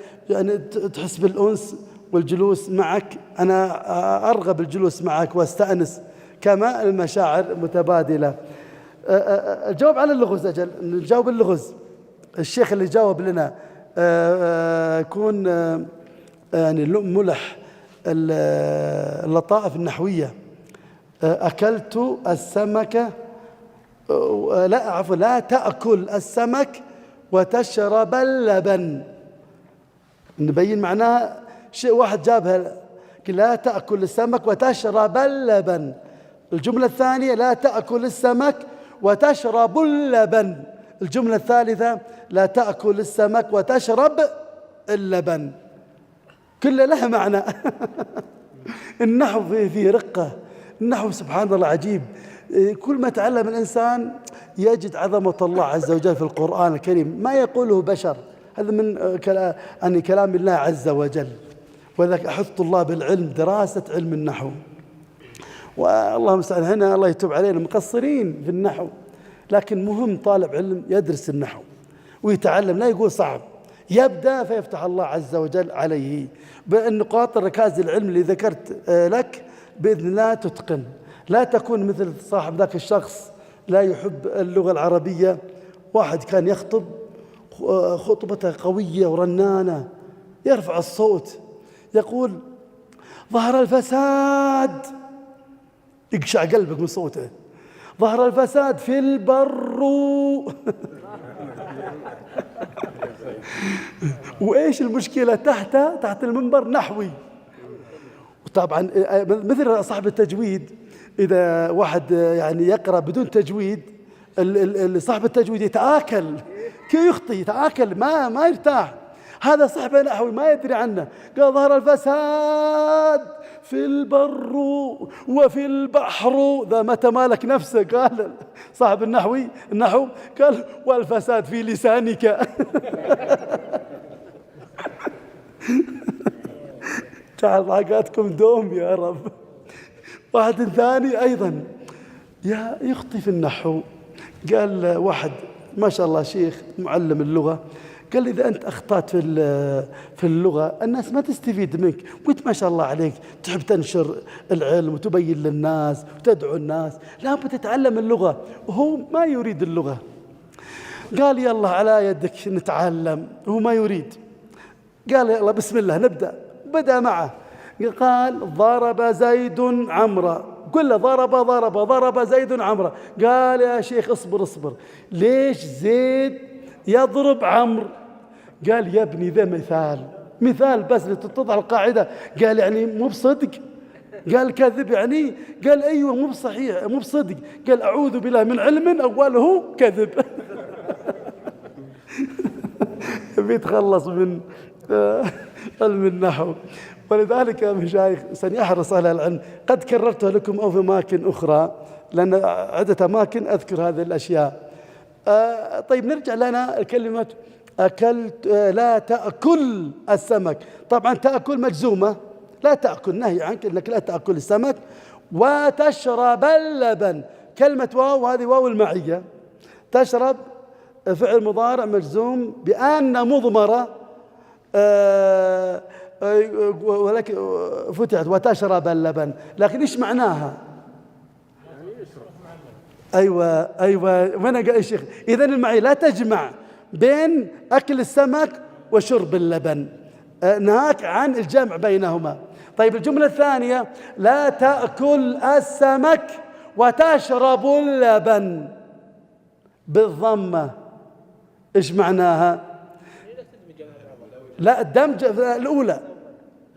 تحس بالأنس والجلوس معك. أنا أرغب الجلوس معك واستأنس كما المشاعر متبادلة. الجواب على اللغز، أجل نجاوب اللغز. الشيخ اللي جاوب لنا يكون يعني ملح اللطائف النحوية. أكلت السمكة، لا عفوا، لا تأكل السمك وتشرب اللبن. نبين معناها شيء واحد جابها، لا تأكل السمك وتشرب اللبن. الجملة الثانية لا تأكل السمك وتشرب اللبن. الجملة الثالثة لا تأكل السمك وتشرب اللبن. كل لها معنى. النحو فيه رقة، النحو سبحان الله عجيب. كل ما تعلم الإنسان يجد عظمة الله عز وجل في القرآن الكريم، ما يقوله بشر، هذا من كلام الله عز وجل. وذلك أحث طلاب العلم دراسة علم النحو. والله المستعان، هنا الله يتوب علينا مقصرين في النحو، لكن مهم طالب علم يدرس النحو ويتعلم، لا يقول صعب، يبدأ فيفتح الله عز وجل عليه. بالنقاط الركائز العلم اللي ذكرت لك بإذن الله تتقن. لا تكون مثل صاحب ذاك الشخص لا يحب اللغة العربية. واحد كان يخطب خطبته قوية ورنانة، يرفع الصوت يقول ظهر الفساد، يقشع قلبك من صوته، ظهر الفساد في البر. وإيش المشكلة؟ تحت المنبر نحوي. وطبعا مثل صاحب التجويد، إذا واحد يعني يقرأ بدون تجويد، صاحب التجويد يتآكل، كي يخطي يتآكل ما يرتاح. هذا صاحب نحوي ما يدري عنه، قال ظهر الفساد في البر وفي البحر. ذا متى مالك نفسه؟ قال صاحب النحو قال والفساد في لسانك. جعل ضاقاتكم دوم يا رب. واحد ثاني أيضا يخطي في النحو، قال واحد ما شاء الله شيخ معلم اللغة، قال إذا أنت أخطأت في اللغة الناس ما تستفيد منك، قلت ما شاء الله عليك تحب تنشر العلم وتبين للناس وتدعو الناس، لابد تتعلم اللغة، وهو ما يريد اللغة. قال يلا على يدك نتعلم، وهو ما يريد. قال يلا بسم الله نبدأ. بدأ معه، قال ضرب زيد عمرو، كله ضرب زيد عمرو. قال يا شيخ اصبر، ليش زيد يضرب عمرو؟ قال يا ابني ذا مثال، مثال بس لتتضح القاعدة. قال يعني مو بصدق؟ قال كذب يعني؟ قال أيوة مو بصحيح مو بصدق. قال أعوذ بالله من علم أوله كذب. بيتخلص من علم النحو. ولذلك يا مشايخ سنحرص على العلم. قد كررته لكم أو في أماكن أخرى، لأن عدة أماكن أذكر هذه الأشياء. طيب نرجع لنا الكلمة أكلت. لا تأكل السمك. طبعا تأكل مجزومة، لا تأكل، نهي عنك أنك لا تأكل السمك. وتشرب اللبن، كلمة واو هذه واو المعية. تشرب فعل مضارع مجزوم بأن مضمرة، ولكن فتحت وتشرب اللبن، لكن إيش معناها؟ أيوة من قال الشيخ؟ إذن المعية لا تجمع بين أكل السمك وشرب اللبن، نهاك عن الجمع بينهما. طيب الجملة الثانية لا تأكل السمك وتشرب اللبن بالضمة، إيش معناها؟ لا الدمج الأولى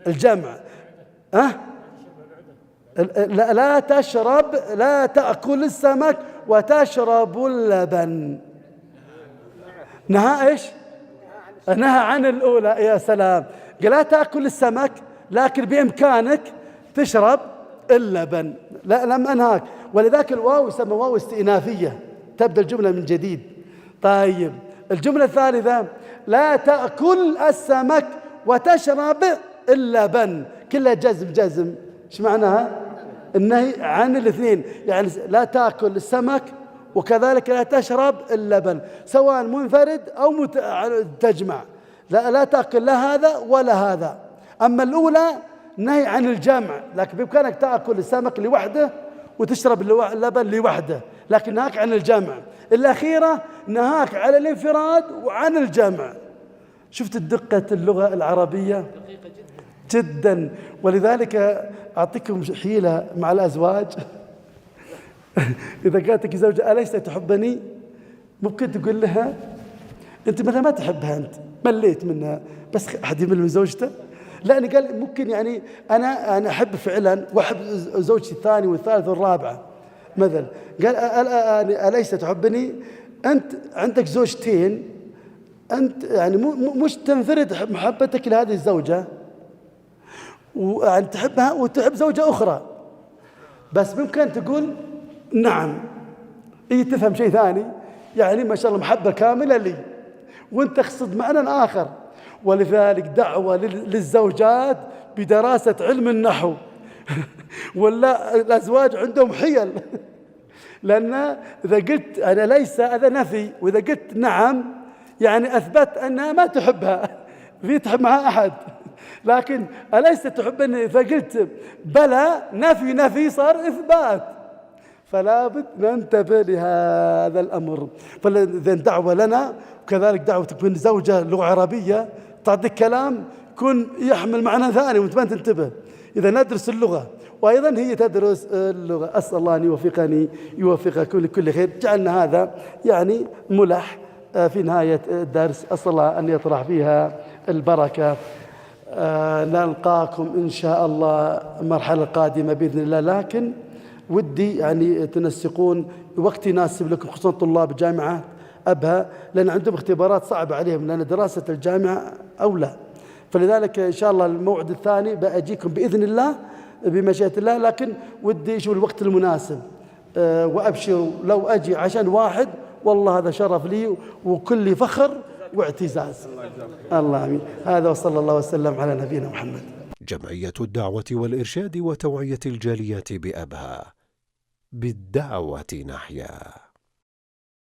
الجمع. لا تشرب، لا تأكل السمك وتشرب اللبن. نهى إيش؟ نهى عن الأولى. يا سلام. قال لا تأكل السمك لكن بإمكانك تشرب اللبن. لا لم أنهاك. ولذلك الواو يسمى واو استئنافية، تبدأ الجملة من جديد. طيب الجملة الثالثة لا تأكل السمك وتشرب اللبن، كلها جزم. ايش معناها؟ النهي عن الاثنين، يعني لا تأكل السمك وكذلك لا تشرب اللبن، سواء منفرد أو تجمع. لا تأكل لا هذا ولا هذا. أما الأولى نهي عن الجمع، لكن بإمكانك تأكل السمك لوحده وتشرب اللبن لوحده، لكن نهاك عن الجمع. الأخيرة نهاك على الانفراد وعن الجمع. شفت دقة اللغة العربية؟ جدا. ولذلك أعطيكم حيلة مع الأزواج. إذا قالت زوجة أليس تحبني، ممكن تقول لها أنت مثلا ما تحبها، أنت مليت منها، بس أحد يمل من زوجته. لأني قال ممكن يعني أنا أحب فعلا وأحب زوجتي الثانية والثالثة والرابعة مثلا. قال أليس تحبني؟ أنت عندك زوجتين، أنت يعني مش تنفرد محبتك لهذه الزوجة وأن تحبها وتحب زوجة أخرى، بس ممكن تقول نعم، هي تفهم شيء ثاني، يعني ما شاء الله محبة كاملة لي وانت تقصد معنى آخر. ولذلك دعوة للزوجات بدراسة علم النحو. ولا الأزواج عندهم حيل. لأن إذا قلت أنا ليس هذا نفي، وإذا قلت نعم يعني أثبت أنها ما تحبها، في تحب معها أحد. لكن أليس تحبني إذا قلت بلى نفي صار إثبات. فلا بد ننتبه لهذا الأمر. فإذا دعوة لنا، وكذلك دعوتك من زوجة لغة عربية تعطيك كلام يكون يحمل معنى ثاني وانت ما تنتبه. إذا ندرس اللغة وأيضا هي تدرس اللغة. أسأل الله أن يوفقكم لكل خير. جعلنا هذا يعني ملح في نهاية الدرس، أسأل الله أن يطرح فيها البركة. نلقاكم إن شاء الله المرحلة القادمة بإذن الله، لكن ودي يعني تنسقون وقت يناسب لكم، خصوصا طلاب جامعة أبها، لأن عندهم اختبارات صعبة عليهم، لأن دراسة الجامعة أولى. فلذلك إن شاء الله الموعد الثاني بأجيكم بإذن الله بمشيئة الله، لكن ودي شو الوقت المناسب. وأبشروا لو أجي عشان واحد والله هذا شرف لي وكل فخر واعتزاز. الله آمين. هذا وصلى الله وسلم على نبينا محمد. جمعية الدعوة والإرشاد وتوعية الجاليات بأبها، بالدعوة نحيا.